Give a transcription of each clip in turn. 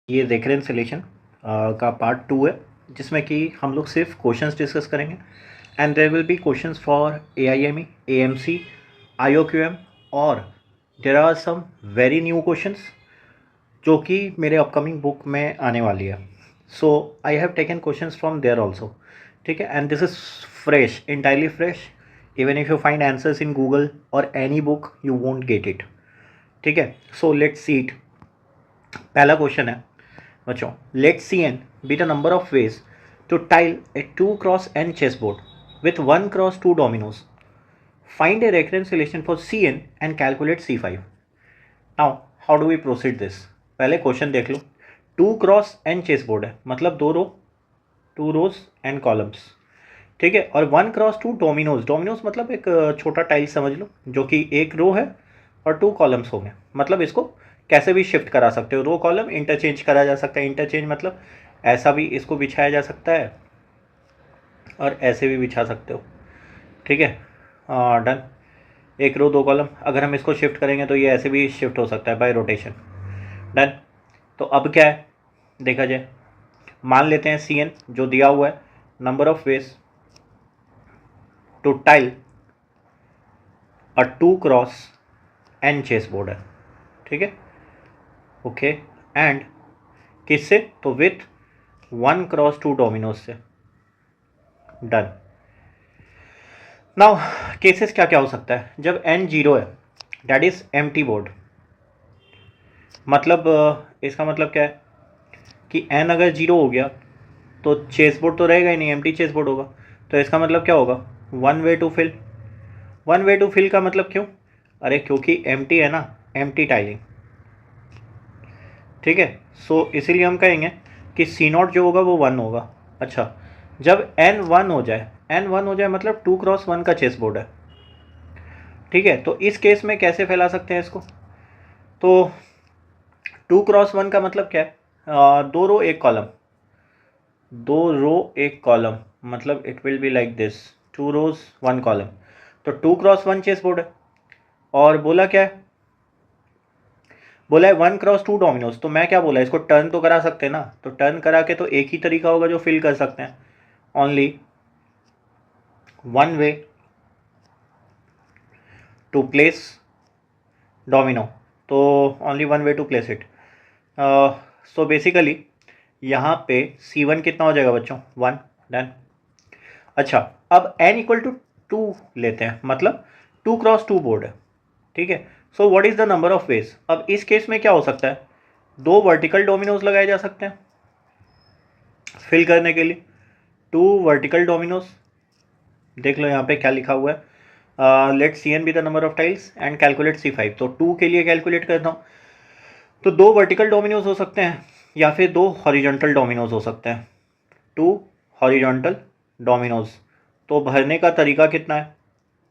ये रेकरेंसिलेशन का पार्ट 2 है, जिसमें कि हम लोग सिर्फ क्वेश्चंस डिस्कस करेंगे and there will be questions for AIME, AMC, IOQM और there are some very new questions जो कि मेरे अपकमिंग बुक में आने वाली है. So I have taken questions from there also. ठीक है, and this is fresh, entirely fresh. Even if you find answers in Google और any book you won't get it. ठीक है, सो लेट्स सी इट. पहला question है बच्चों, late Cn be the number of ways to tile a 2x n chessboard with 1x2 dominoes. Find a recurrence relation for Cn and calculate C5. Now how do we proceed this? पहले question देख लो. 2x n chessboard है, मतलब दो रो, 2 रोज and columns. ठीक है, और 1x2 Domino's. Domino's मतलब एक छोटा टाइल समझ लो, जो कि एक रो है और 2 कॉलम्स हो गए. मतलब इसको कैसे भी शिफ्ट करा सकते हो, रो कॉलम इंटरचेंज करा जा सकता है. इंटरचेंज मतलब ऐसा भी इसको बिछाया जा सकता है और ऐसे भी बिछा सकते हो. ठीक है, डन. एक रो 2 कॉलम, अगर हम इसको शिफ्ट करेंगे तो ये ऐसे भी शिफ्ट हो सकता है बाय रोटेशन. डन. तो अब क्या है देखा जाए, मान लेते हैं Cn जो दिया हुआ है, number of ways to tile a 2x n chessboard है. ठीक है, ओके. एंड किससे, तो विथ 1x2 डोमिनोज से. डन. नाउ केसेस क्या क्या हो सकता है जब n 0 है, डैट इज एम्प्टी बोर्ड. मतलब इसका मतलब क्या है कि n अगर 0 हो गया तो चेसबोर्ड तो रहेगा ही नहीं, एम्प्टी चेसबोर्ड होगा. तो इसका मतलब क्या होगा, one way to fill. One way to fill का मतलब क्यों, अरे क्योंकि एम्प्टी है ना, एम्प्टी टाइलिंग. ठीक है, सो इसीलिए हम कहेंगे कि C0 जो होगा वो 1 होगा. अच्छा, जब n 1 हो जाए, n 1 हो जाए मतलब 2x1 का चेस बोर्ड है. ठीक है, तो इस केस में कैसे फैला सकते हैं इसको, तो 2x1 का मतलब क्या है, दो रो एक कॉलम. दो रो एक कॉलम मतलब it will be like this, 2 rows 1 column. तो 2x1 चेस बोर्ड है. और बोला क्या है, बोला है 1x2 डोमिनोज. तो मैं क्या बोला, इसको टर्न तो करा सकते हैं ना. तो टर्न करा के तो एक ही तरीका होगा जो फिल कर सकते हैं, only one way to place domino. तो only one way to place it. So basically यहाँ पे C1 कितना हो जाएगा बच्चों, 1. डन. अच्छा, अब n इक्वल टू 2 लेते हैं, मतलब 2x2 बोर्ड है. ठीक है, सो what is the number of veg. अब इस केस में क्या हो सकता है, 2 वर्टिकल डोमिनोज लगाए जा सकते हैं फिल करने के लिए. 2 वर्टिकल डोमिनोज, देख लो यहाँ पे क्या लिखा हुआ है, let Cn be the number of tiles and calculate C5. तो 2 के लिए कैलकुलेट करता हूँ, तो 2 वर्टिकल डोमिनोज हो सकते हैं या फिर 2 हॉरिजॉन्टल डोमिनोज हो सकते हैं. 2 हॉरिजॉन्टल डोमिनोज. तो भरने का तरीका कितना है,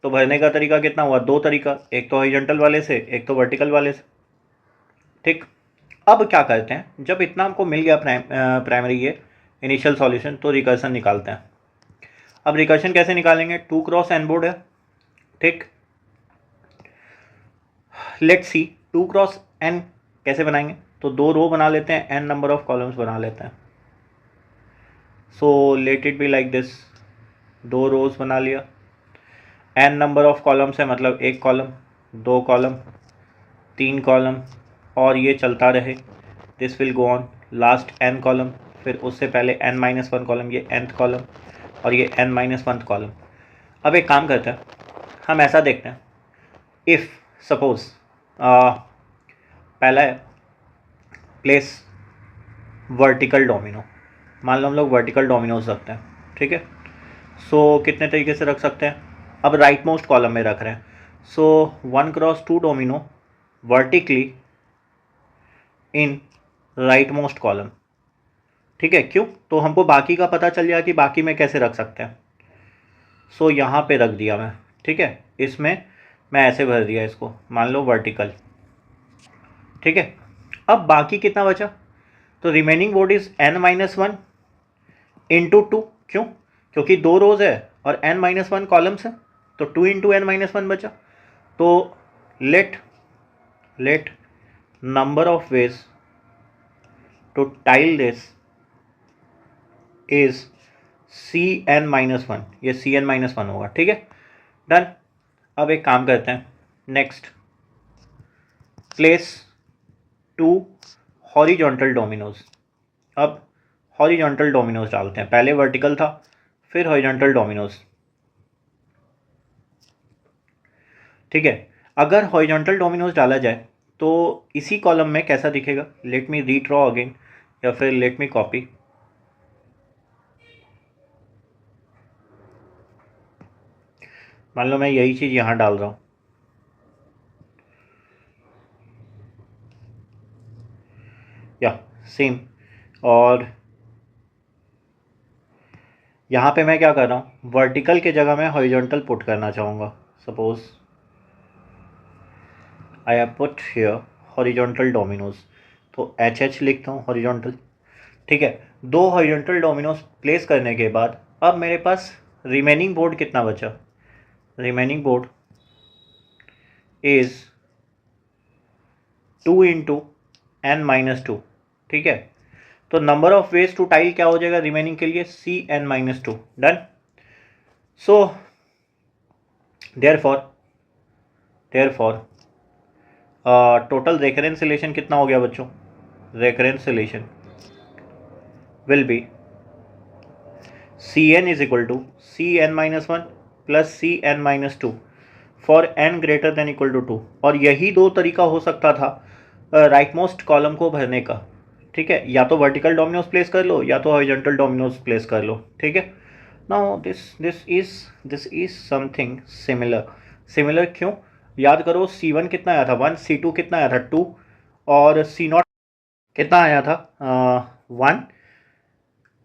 तो भरने का तरीका कितना हुआ, 2 तरीका, एक तो हॉरिजॉन्टल वाले से, एक तो वर्टिकल वाले से. ठीक, अब क्या करते हैं, जब इतना हमको मिल गया प्राइमरी ये इनिशियल सॉल्यूशन, तो रिकर्सन निकालते हैं. अब रिकर्शन कैसे निकालेंगे, 2x n बोर्ड है. ठीक, लेट सी 2x n कैसे बनाएंगे, तो 2 रो बना लेते हैं, n नंबर ऑफ कॉलम्स बना लेते हैं. So let it be like this, 2 रोज बना लिया, n नंबर ऑफ कॉलम्स है मतलब एक कॉलम, 2 कॉलम, 3 कॉलम, और ये चलता रहे. This will go on, last n column, फिर उससे पहले n-1 कॉलम, ये nth कॉलम, और ये n-1 कॉलम. अब एक काम करते हैं, हम ऐसा देखते हैं, इफ़ सपोज पहला है प्लेस वर्टिकल डोमिनो. मान लो हम लोग वर्टिकल डोमिनोज रखते हैं. ठीक है, सो कितने तरीके से रख सकते हैं, अब राइट मोस्ट कॉलम में रख रहे हैं. सो 1x2 domino vertically in right most column. ठीक है, क्यों, तो हमको बाकी का पता चल जाए कि बाकी में कैसे रख सकते हैं. सो यहाँ पे रख दिया मैं. ठीक है, इसमें मैं ऐसे भर दिया इसको, मान लो वर्टिकल. ठीक है, अब बाकी कितना बचा, तो remaining board is n-1 into 2. क्यों, क्योंकि 2 रोज है और n-1 कॉलम्स है, तो 2 इंटू n-1 बचा. तो let number of ways to tile this is Cn-1, ये Cn-1 होगा, ठीक है, डन। अब एक काम करते हैं, नेक्स्ट प्लेस 2 हॉरिजॉन्टल डोमिनोज। अब हॉरिजॉन्टल डोमिनोज डालते हैं, पहले वर्टिकल था फिर हॉरिजॉन्टल डोमिनोज, ठीक है। अगर हॉरिजॉन्टल डोमिनोज डाला जाए तो इसी कॉलम में कैसा दिखेगा, लेट मी रीड्रॉ अगेन या फिर लेट मी कॉपी। मान लो मैं यही चीज़ यहाँ डाल रहा हूँ, या सेम, और यहाँ पे मैं क्या कर रहा हूँ, वर्टिकल के जगह मैं हॉरिजॉन्टल पुट करना चाहूँगा। Suppose I have put here horizontal Domino's, तो HH लिखता हूँ हॉरिजॉन्टल, ठीक है। 2 हॉरिजॉन्टल डोमिनोज प्लेस करने के बाद अब मेरे पास रिमेनिंग बोर्ड कितना बचा, रिमेनिंग बोर्ड इज 2 × n-2, ठीक है। तो number of ways to tile क्या हो जाएगा रिमेनिंग के लिए, Cn-2, done. So therefore total recurrence relation कितना हो गया बच्चों, recurrence relation will be Cn is equal to Cn-1 plus Cn-2 for n greater than equal to 2। और यही 2 तरीका हो सकता था राइट मोस्ट कॉलम को भरने का, ठीक है, या तो वर्टिकल डोमिनोज प्लेस कर लो या तो हॉरिजॉन्टल डोमिनोज प्लेस कर लो, ठीक है। Now this is something similar क्यों, याद करो C1 कितना आया था 1, C2 कितना आया था 2, और C0 कितना आया था 1,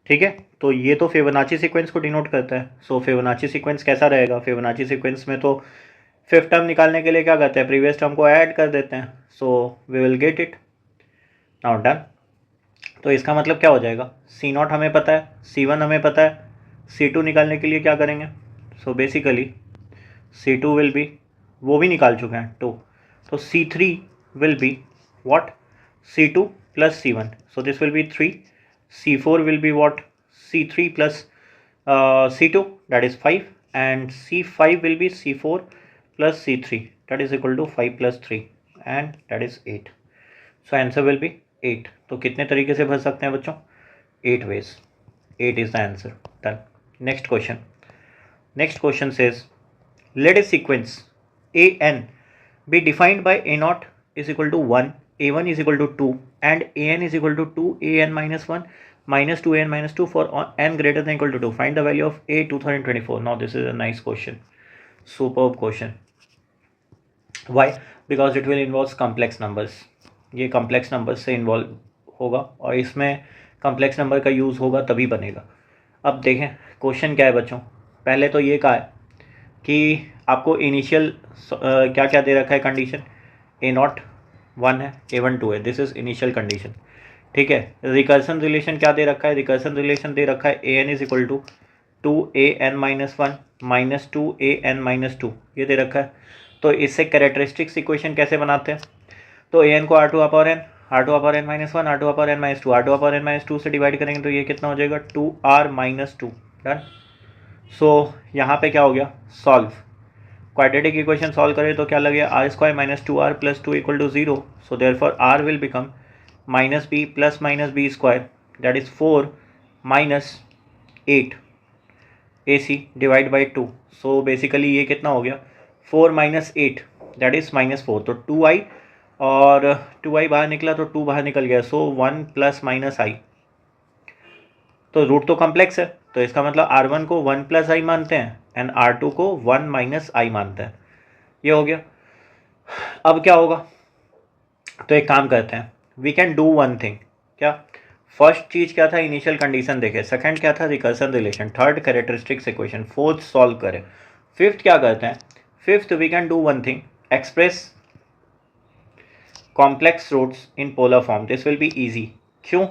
ठीक है। तो ये तो फिबोनाची सीक्वेंस को डिनोट करता है। सो फिबोनाची सीक्वेंस कैसा रहेगा, फिबोनाची सीक्वेंस में तो 5th टर्म निकालने के लिए क्या करते हैं, प्रीवियस टर्म को ऐड कर देते हैं। So we will get it now, done. तो इसका मतलब क्या हो जाएगा, C0 हमें पता है, C1 हमें पता है, C2 निकालने के लिए क्या करेंगे, so basically C2 will be, वो भी निकाल चुके हैं 2, तो C3 will be what, C2 plus C1, so this will be 3, C4 will be what, C3 plus C2 that is 5, and C5 will be C4 plus C3 that is equal to 5 plus 3 and that is 8। So answer will be 8। तो कितने तरीके से भर सकते हैं बच्चों, 8 ways, 8 is the answer, done. Next question says let a sequence an be defined by a0 is equal to 1, a1 is equal to 2 and an is equal to 2an minus 1 minus 2an minus 2 for n greater than equal to 2. Find the value of a 2024. Now this is a nice question, superb question. Why? Because it will involve complex numbers. ये complex numbers से involve होगा और इसमें complex number का use होगा तभी बनेगा। अब देखें क्वेश्चन क्या है बच्चों, पहले तो ये कहा है कि आपको इनिशियल क्या क्या दे रखा है कंडीशन, a0 1 है, a1 2 है, दिस इज इनिशियल कंडीशन, ठीक है। रिकर्सन रिलेशन क्या दे रखा है, रिकर्सन रिलेशन दे रखा है an is equal to 2an-1 minus 2an-2, ये दे रखा है। तो इससे कैरेक्टरिस्टिक्स इक्वेशन कैसे बनाते हैं, तो an को r2/n -1 r2/n -2 से डिवाइड करेंगे तो ये कितना हो जाएगा 2r-2, डन। सो यहाँ पे क्या हो गया, सॉल्व, क्वाड्रेटिक इक्वेशन सॉल्व करें तो क्या लगे, r² - 2r + 2 = 0। So therefore r will become -b + -b² that is 4 - 8 AC divide by 2। So basically ये कितना हो गया 4 - 8 दैट इज -4, तो 2i और 2i बाहर निकला तो 2 बाहर निकल गया, सो 1 ± i। तो रूट तो कॉम्प्लेक्स है तो इसका मतलब r1 को 1 + i मानते हैं एंड r2 को 1 - i मानते हैं, ये हो गया। अब क्या होगा, तो एक काम करते हैं, we can do one thing, क्या, फर्स्ट चीज़ क्या था, इनिशियल कंडीशन देखे, सेकंड क्या था, recursion relation, third characteristics equation, fourth solve करें, फिफ्थ क्या करते हैं, fifth we can do one thing, express complex roots in polar form, this will be easy. क्यों,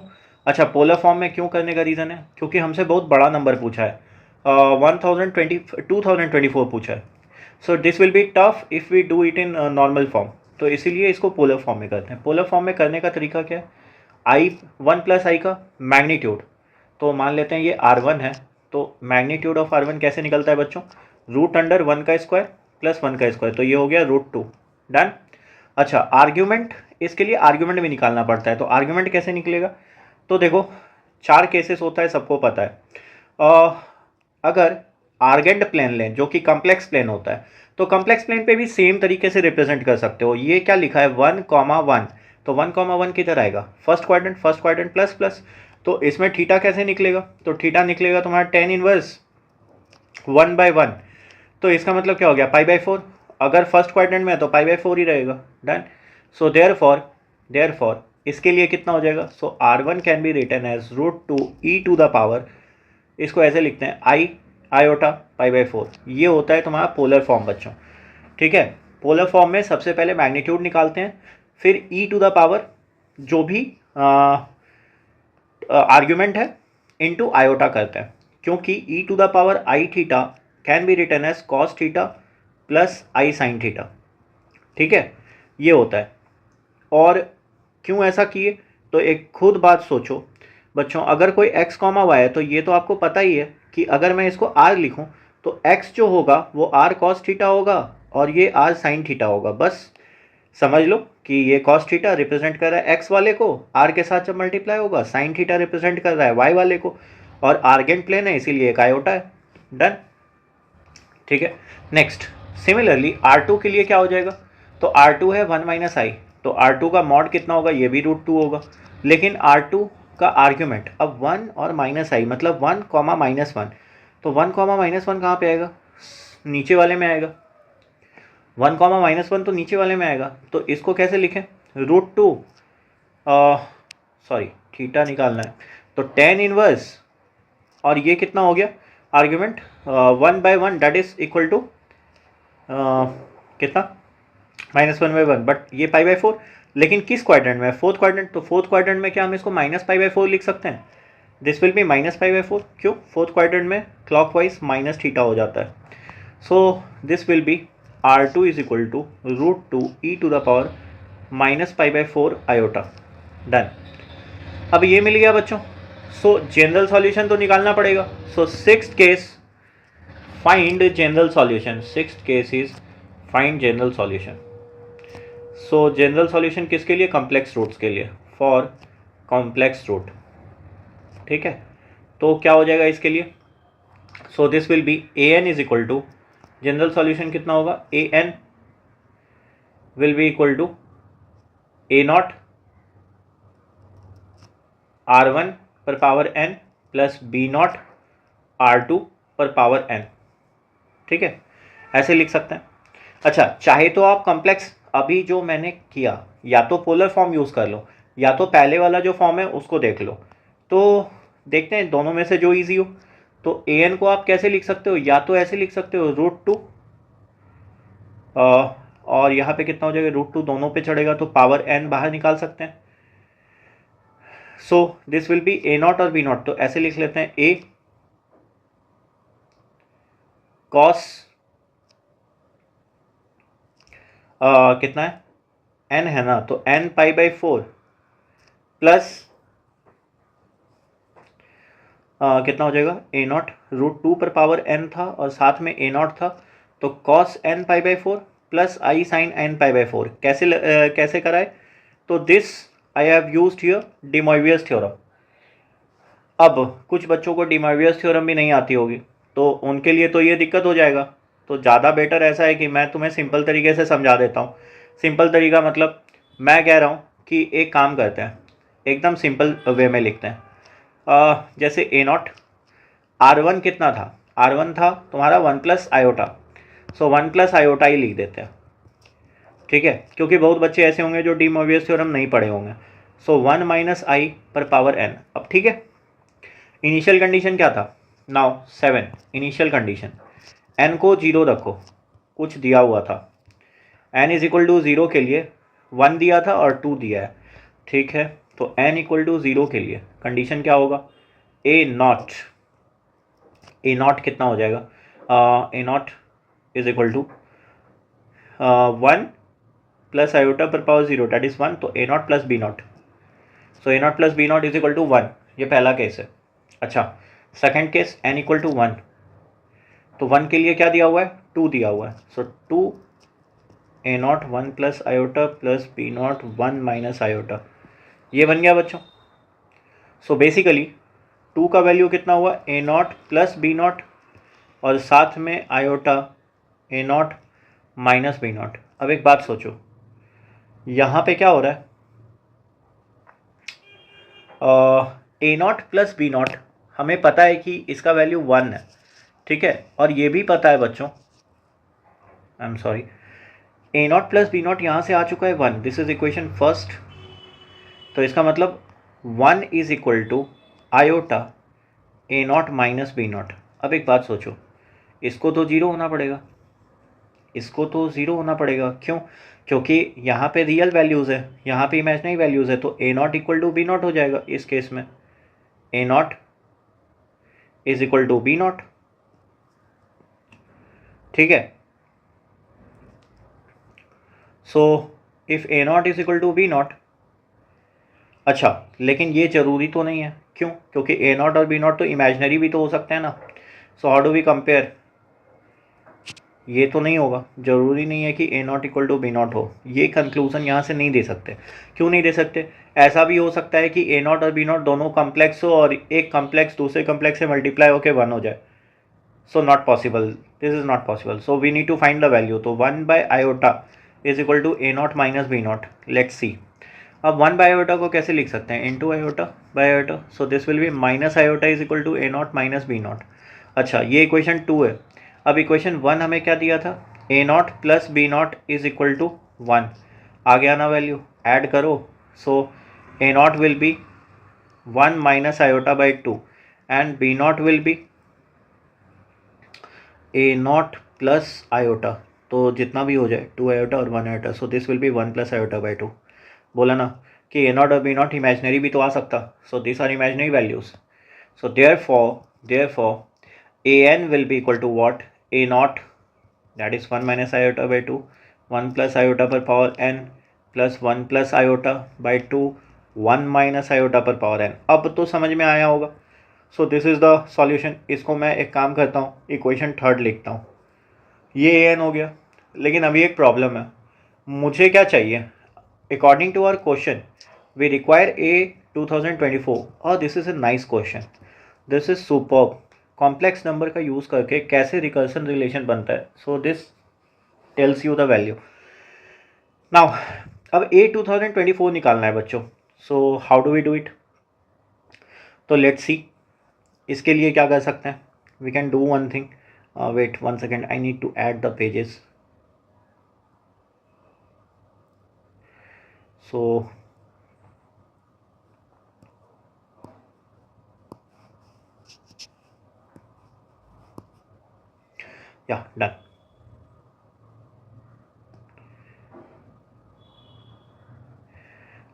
अच्छा पोलर फॉर्म में क्यों करने का रीज़न है, क्योंकि हमसे बहुत बड़ा नंबर पूछा है, 2024 पूछा है। So this will be tough if we do it in normal form, तो इसीलिए इसको पोलर फॉर्म में करते हैं। पोलर फॉर्म में करने का तरीका क्या है, 1 + i का मैग्नीट्यूड, तो मान लेते हैं ये R1 है, तो मैग्नीट्यूड ऑफ R1 कैसे निकलता है बच्चों, √1 का स्क्वायर प्लस 1 का स्क्वायर, तो ये हो गया √2। डन। अच्छा, आर्ग्यूमेंट, इसके लिए आर्ग्यूमेंट भी निकालना पड़ता है, तो आर्ग्यूमेंट कैसे निकलेगा, तो देखो 4 केसेस होता है, सबको पता है। अगर आर्गेंट प्लेन लें जो कि कॉम्प्लेक्स प्लेन होता है, तो कॉम्प्लेक्स प्लेन पे भी सेम तरीके से रिप्रेजेंट कर सकते हो। ये क्या लिखा है 1, तो 1, 1 किधर आएगा, फर्स्ट क्वाड्रेंट प्लस प्लस, तो इसमें थीटा कैसे निकलेगा, तो थीटा निकलेगा तुम्हारा tan इनवर्स 1/1, तो इसका मतलब क्या हो गया π/4, अगर फर्स्ट क्वाड्रेंट में है तो π/4 ही रहेगा। डन। सो देयरफॉर इसके लिए कितना हो जाएगा, so R1 can be written as √2e⁻, इसको ऐसे लिखते हैं i आयोटा π/4, ये होता है तुम्हारा पोलर फॉर्म बच्चों। ठीक है, पोलर फॉर्म में सबसे पहले मैग्नीट्यूड निकालते हैं, फिर e⁻, जो भी आर्ग्यूमेंट है, इनटू आयोटा करते हैं, क्योंकि e⁻i θ can be written as cos θ plus i sin θ। ठीक है, ये होता है। और क्यों ऐसा किए, तो एक खुद बात सोचो बच्चों, अगर कोई x, y है, तो ये तो आपको पता ही है कि अगर मैं इसको r लिखूं तो x जो होगा वो r cos θ होगा और ये r sin θ होगा। बस समझ लो कि ये cos θ रिप्रेजेंट कर रहा है x वाले को, r के साथ जब मल्टीप्लाई होगा, sin θ रिप्रेजेंट कर रहा है y वाले को, और आर्गेंट प्लेन है इसीलिए एक आयोटा है। डन। ठीक है, नेक्स्ट सिमिलरली R2 के लिए क्या हो जाएगा, तो R2 है 1 - i, तो R2 का मॉड कितना होगा, ये भी √2 होगा, लेकिन R2 का आर्ग्यूमेंट अब 1 और -i, मतलब 1, -1, तो 1, -1 कहाँ पे आएगा, नीचे वाले में आएगा, 1, -1 तो नीचे वाले में आएगा, तो इसको कैसे लिखें, √2, सॉरी थीटा निकालना है, तो tan इनवर्स, और ये कितना हो गया argument 1/1, that is equal to कितना, -1/1, बट ये π/4, लेकिन किस क्वाड्रेंट में, फोर्थ क्वाड्रेंट, तो फोर्थ क्वाड्रेंट में क्या हम इसको -π/4 लिख सकते हैं, दिस विल बी -π/4, क्यों, फोर्थ क्वाड्रेंट में क्लॉकवाइज -θ हो जाता है, so this will be R2 is equal to √2e⁻ -π/4 iota. Done. अब ये मिल गया बच्चों, सो जनरल सॉल्यूशन तो निकालना पड़ेगा, so sixth case find general solution, sixth case is find general solution. So general solution किसके लिए, कॉम्प्लेक्स रूट्स के लिए, फॉर कॉम्प्लेक्स रूट। ठीक है, तो क्या हो जाएगा इसके लिए, so this will be an is equal to, general solution कितना होगा, an will be equal to a0 R1 पर power n plus b0 R2 पर पावर n। ठीक है, ऐसे लिख सकते हैं। अच्छा, चाहे तो आप कॉम्प्लेक्स, अभी जो मैंने किया, या तो पोलर फॉर्म यूज़ कर लो, या तो पहले वाला जो फॉर्म है उसको देख लो, तो देखते हैं दोनों में से जो इजी हो। तो an को आप कैसे लिख सकते हो, या तो ऐसे लिख सकते हो √2, और यहाँ पे कितना हो जाएगा, √2 दोनों पे चढ़ेगा तो पावर n बाहर निकाल सकते हैं, सो दिस विल बी a0 और b0, तो ऐसे लिख लेते हैं a cos कितना है, n है ना, तो n π/4 प्लस कितना हो जाएगा, a0, √2 पर पावर n था और साथ में a0 था, तो cos n π/4 plus i sin n π/4, कैसे कराए, तो this I have used here de Moivre's theorem. अब कुछ बच्चों को डी मोइवियस थ्योरम भी नहीं आती होगी, तो उनके लिए तो ये दिक्कत हो जाएगा, तो ज़्यादा बेटर ऐसा है कि मैं तुम्हें सिंपल तरीके से समझा देता हूँ। सिंपल तरीका मतलब मैं कह रहा हूँ कि एक काम करते हैं, एकदम सिंपल वे में लिखते हैं, जैसे a0 R1 कितना था, R1 था तुम्हारा 1 + i, सो 1 + i ही लिख देते हैं। ठीक है, क्योंकि बहुत बच्चे ऐसे होंगे जो डी मोइवियस थ्योरम नहीं पढ़े होंगे, सो 1 - i पर पावर n। अब ठीक है, इनिशियल कंडीशन क्या था, नाउ 7 इनिशियल कंडीशन, n को 0 रखो, कुछ दिया हुआ था, n इज इक्वल टू 0 के लिए 1 दिया था और 2 दिया है। ठीक है, तो n इक्वल टू 0 के लिए कंडीशन क्या होगा, a0 कितना हो जाएगा, a0 is equal to 1 + i पर पावर 0, दैट इज 1, तो a0 + b0, so A not plus B not is equal to 1, ये पहला केस है। अच्छा, second case n equal to 1, तो 1 के लिए क्या दिया हुआ है, 2 दिया हुआ है। सो 2 A nought 1 plus iota plus B nought 1 minus iota, ये बन गया बच्चों। सो बेसिकली 2 का वैल्यू कितना हुआ, a not plus B naught और साथ में iota a naught minus b naught. अब एक बात सोचो, यहाँ पे क्या हो रहा है, ए नॉट प्लस बी नॉट हमें पता है कि इसका वैल्यू 1 है, ठीक है, और ये भी पता है बच्चों, I am sorry, a not plus B naught यहाँ से आ चुका है 1, दिस इज इक्वेशन फर्स्ट। तो इसका मतलब 1 is equal to iota a naught minus b naught. अब एक बात सोचो, इसको तो ज़ीरो होना पड़ेगा, इसको तो ज़ीरो होना पड़ेगा, क्यों, क्योंकि यहाँ पे रियल वैल्यूज़ है, यहाँ पे इमेजिनरी वैल्यूज़ है, तो A nought equal to B nought हो जाएगा इस केस में, A nought is equal to B nought, ठीक है। So if A nought is equal to B not, अच्छा लेकिन ये ज़रूरी तो नहीं है, क्यों, क्योंकि ए नॉट और बी नॉट तो इमेजिनरी भी तो हो सकते हैं ना। So how do we compare, ये तो नहीं होगा, ज़रूरी नहीं है कि A nought equal to B nought हो, ये कंक्लूजन यहाँ से नहीं दे सकते। क्यों नहीं दे सकते, ऐसा भी हो सकता है कि ए नॉट और बी नॉट दोनों कम्प्लेक्स हो और एक कम्प्लेक्स दूसरे कम्प्लेक्स से मल्टीप्लाई होकर 1 हो जाए। So not possible, this is not possible. So we need to find the value. तो 1 by iota is equal to a naught minus b naught, let's see. अब 1 बाय आयोटा को कैसे लिख सकते हैं, into iota by iota, so this will be minus iota is equal to a naught minus b not. अच्छा, ये equation 2 है। अब इक्वेशन 1 हमें क्या दिया था, A not plus B not is equal to 1, आगे आना वैल्यू ऐड करो, so A nought will be 1 minus iota by 2 and B nought will be A not plus iota, तो जितना भी हो जाए 2 आयोटा और 1 iota, so this will be 1 plus iota by 2। बोला ना कि ए नॉट और बी नॉट इमेजनरी भी तो आ सकता, सो this are imaginary values. So therefore a n will be equal to what, a naught, that is 1 minus iota by 2, 1 plus iota per power n plus 1 plus iota by 2, 1 minus iota per power n। अब तो समझ में आया होगा। So this is the solution. इसको मैं एक काम करता हूँ, इक्वेशन 3 लिखता हूँ, ये a n हो गया। लेकिन अभी एक प्रॉब्लम है, मुझे क्या चाहिए, according to our question we require a 2024 और this is a nice question, this is superb. Complex number का यूज़ करके कैसे रिकर्सन रिलेशन बनता है, so this tells you the value. Now अब ए 2024 निकालना है बच्चों, so how do we do it. तो लेट्स सी, इसके लिए क्या कर सकते हैं, we can do one thing, wait 1 second, I need to add the pages. So yeah, done.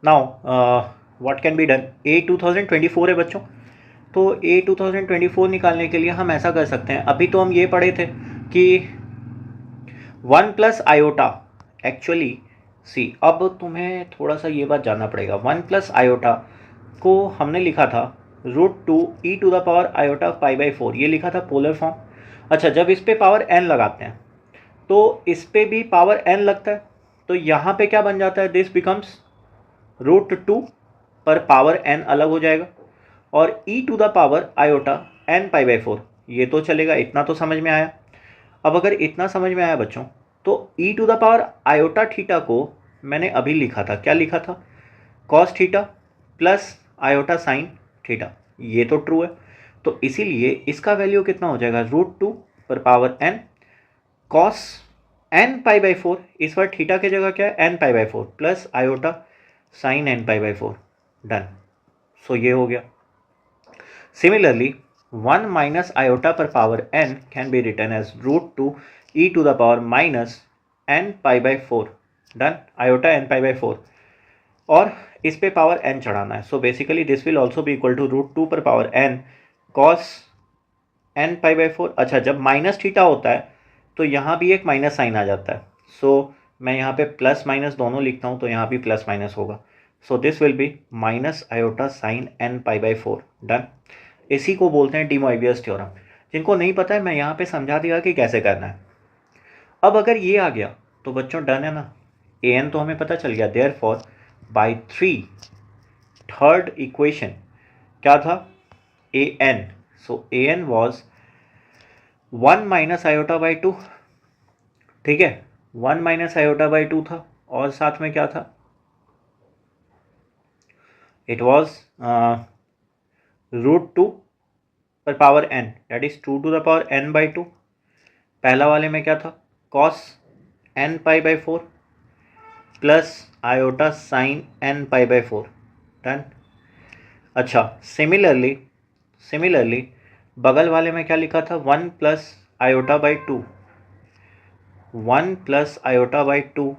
Now what can be done, a 2024 है बच्चों, तो a 2024 निकालने के लिए हम ऐसा कर सकते हैं, अभी तो हम ये पढ़े थे कि 1 प्लस आयोटा, एक्चुअली सी, अब तुम्हें थोड़ा सा ये बात जानना पड़ेगा, 1 प्लस आयोटा को हमने लिखा था √2 e to the power iota pi by 4, ये लिखा था पोलर फॉर्म। अच्छा, जब इस पे पावर n लगाते हैं तो इस पे भी पावर n लगता है, तो यहाँ पे क्या बन जाता है, दिस बिकम्स √2 पर पावर n अलग हो जाएगा और e to the power iota n pi by 4, ये तो चलेगा, इतना तो समझ में आया। अब अगर इतना समझ में आया बच्चों, तो e to the power iota theta को मैंने अभी लिखा था, क्या लिखा था, cos theta plus iota sine theta, ये तो ट्रू है, तो इसीलिए इसका वैल्यू कितना हो जाएगा, √2 पर power n cos n pi by 4, इस बार थीटा की जगह क्या है, n pi by 4 plus iota sine n pi by 4, done. So ये हो गया। सिमिलरली 1 माइनस आयोटा पर power n can be written as √2 e to the power minus n pi by 4, done, iota n pi by 4, और इस पे power n चढ़ाना है। So basically this will also be equal to √2 पर power n cos n pi by 4। अच्छा, जब minus theta होता है तो यहाँ भी एक माइनस साइन आ जाता है, सो मैं यहाँ पे प्लस माइनस दोनों लिखता हूँ, तो यहाँ भी प्लस माइनस होगा, सो this will be minus iota sine n pi by 4। Done. इसी को बोलते हैं डी मोइबियस थ्योरम। जिनको नहीं पता है मैं यहाँ पे समझा दिया कि कैसे करना है। अब अगर ये आ गया तो बच्चों डन है ना, ए एन तो हमें पता चल गया। Therefore by 3 third equation क्या था, A N. So A N was 1 minus iota by 2। ठीक है, 1 माइनस आयोटा बाई 2 था, और साथ में क्या था, इट वॉज √2 पर power n, that is 2 to the power n by 2। पहला वाले में क्या था, cos n pi by 4 plus iota sine n pi by 4। Done. अच्छा, सिमिलरली बगल वाले में क्या लिखा था, 1 plus iota by 2, 1 plus iota by 2,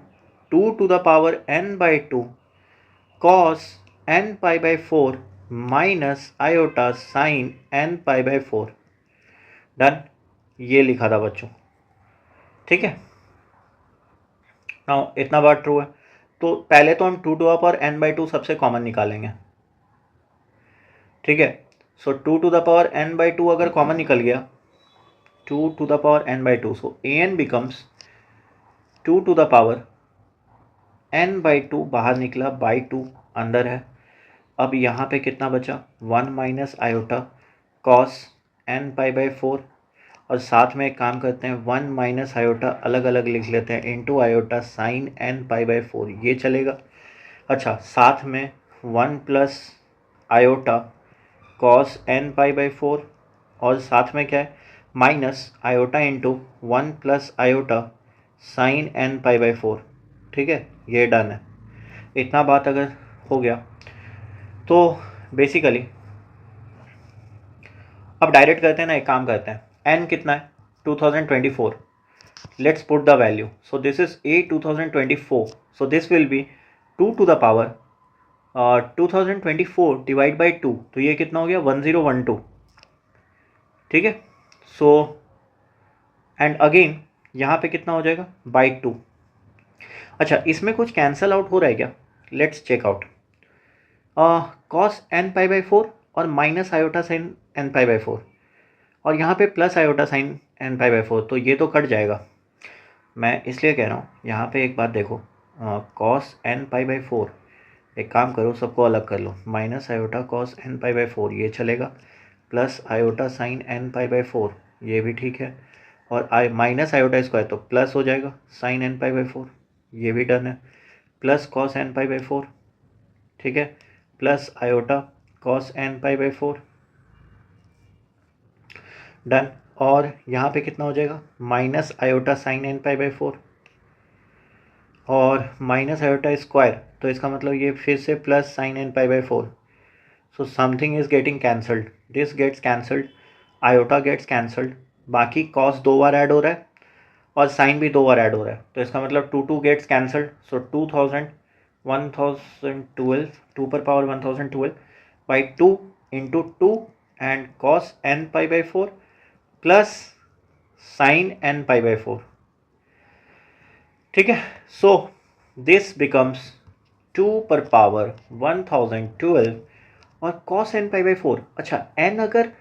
2 to the power n by 2 cos n pi by 4 minus iota sine n pi by 4। Done. ये लिखा था बच्चों। ठीक है, नाउ इतना बार ट्रू है तो पहले तो हम 2 to the power n by 2 सबसे कॉमन निकालेंगे। ठीक है, सो 2 to the power n by 2 अगर कॉमन निकल गया, 2 to the power n by 2, so A n becomes 2 to the power n by 2, बाहर निकला बाई 2 अंदर है। अब यहाँ पे कितना बचा, 1 minus iota cos n pi by 4, और साथ में एक काम करते हैं 1 माइनस आयोटा अलग अलग लिख लेते हैं into iota sine n pi by 4, ये चलेगा। अच्छा, साथ में 1 plus iota cos n pi by 4, और साथ में क्या है, minus iota into 1 plus iota sine n pi by 4। ठीक है, ये डन है। इतना बात अगर हो गया तो बेसिकली अब डायरेक्ट करते हैं ना, एक काम करते हैं, n कितना है 2024, let's put the value. So this is a 2024, so this will be 2 to the power 2024 divide by 2, तो ये कितना हो गया 1012। ठीक है, सो एंड अगेन यहाँ पे कितना हो जाएगा बाई 2। अच्छा, इसमें कुछ कैंसल आउट हो रहा है क्या, let's check out. Cos n pi by 4 और minus iota sine n pi by 4, और यहाँ पे plus iota sine n pi by 4, तो ये तो कट जाएगा। मैं इसलिए कह रहा हूँ यहाँ पे एक बात देखो, कॉस n पाई बाई 4, एक काम करो सबको अलग कर लो, minus iota cos n pi by 4 ये चलेगा, plus iota sine n pi by 4 ये भी ठीक है, और माइनस आयोटा स्क्वायर तो प्लस हो जाएगा साइन n पाई बाई 4, ये भी डन है, plus cos n pi by 4। ठीक है, plus iota cos n pi by 4, done. और यहाँ पे कितना हो जाएगा, minus iota sine n pi by 4 और माइनस आयोटा स्क्वायर, तो इसका मतलब ये फिर से plus sine n pi by 4। So something is getting cancelled, this gets cancelled, iota gets cancelled, बाकी कॉस 2 बार ऐड हो रहा है और साइन भी 2 बार ऐड हो रहा है, तो इसका मतलब 2 गेट्स कैंसल्ड। सो 1012 2 पर power 1012 by 2 into 2 and cos n pi by 4 plus sine n pi by 4। ठीक है, सो दिस बिकम्स 2 पर पावर 1012 और cos n पाई बाई 4। अच्छा, n अगर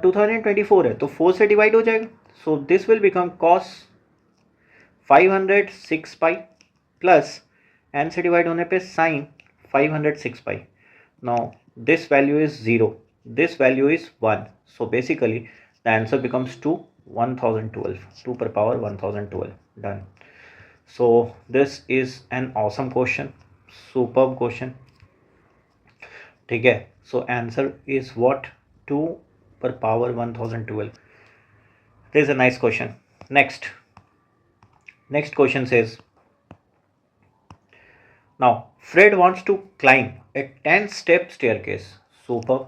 2024 है तो 4 से डिवाइड हो जाएगा, so this will become cos 506 pi plus n से डिवाइड होने पे sine 506 pi. Now this value is 0, this value is 1, so basically the answer becomes 1012, 2 पर power 1012। Done. So this is an awesome question, superb question. ठीक है, so answer is what, 2 per power 1012. This is a nice question. Next question says, now Fred wants to climb a 10-step staircase. Superb.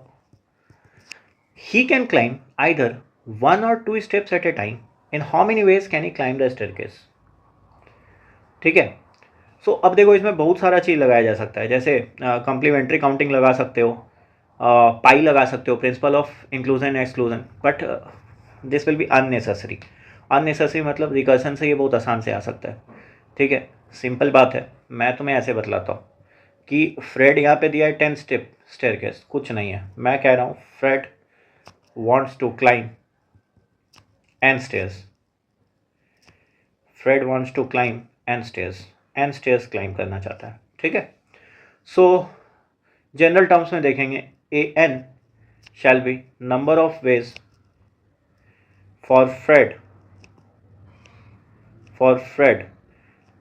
He can climb either 1 or 2 steps at a time. In how many ways can he climb the staircase? ठीक है, सो अब देखो इसमें बहुत सारा चीज़ लगाया जा सकता है, जैसे कम्प्लीमेंट्री काउंटिंग लगा सकते हो, पाई लगा सकते हो, principle of inclusion exclusion, but this will B unnecessary मतलब रिकर्सन से ये बहुत आसान से आ सकता है। ठीक है, सिंपल बात है, मैं तुम्हें ऐसे बतलाता हूँ, कि फ्रेड यहाँ पे दिया है 10 स्टेप स्टेयरकेस, कुछ नहीं है। मैं कह रहा हूँ Fred wants to climb n stairs. Fred wants to climb n stairs climb करना चाहता है, ठीक है। सो जनरल टर्म्स में देखेंगे, A N shall be number of ways for Fred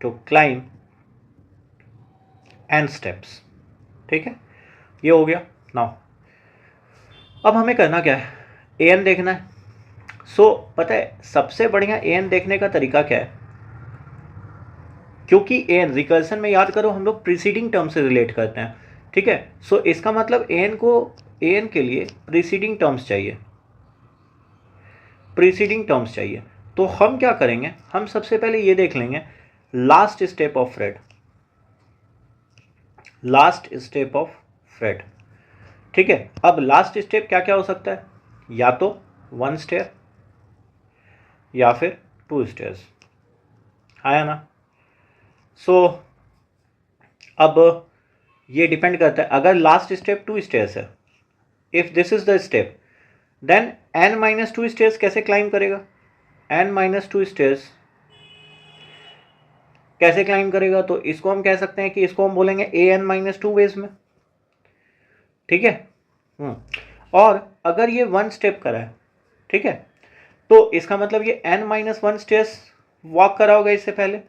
to climb n steps, ठीक है। ये हो गया। नाउ अब हमें करना क्या है, ए एन देखना है। पता है सबसे बढ़िया ए एन देखने का तरीका क्या है, क्योंकि ए एन रिकर्सन में याद करो हम लोग प्रीसीडिंग टर्म से रिलेट करते हैं, ठीक है। इसका मतलब ए एन के लिए प्रीसीडिंग टर्म्स चाहिए। तो हम क्या करेंगे, हम सबसे पहले ये देख लेंगे लास्ट स्टेप ऑफ फ्रेड, ठीक है। अब लास्ट स्टेप क्या क्या हो सकता है, या तो 1 स्टेयर या फिर 2 स्टेयर्स, आया ना। अब ये डिपेंड करता है, अगर लास्ट स्टेप 2 स्टेयर्स है, if this is the step, then n-2 stairs कैसे क्लाइंब करेगा, n-2 स्टेयर्स कैसे क्लाइंब करेगा। तो इसको हम कह सकते हैं कि इसको हम बोलेंगे an-2 वेज में, ठीक है। और अगर ये 1 स्टेप करा है, ठीक है, तो इसका मतलब ये n-1 स्टेयर्स वॉक करा होगा इससे पहले,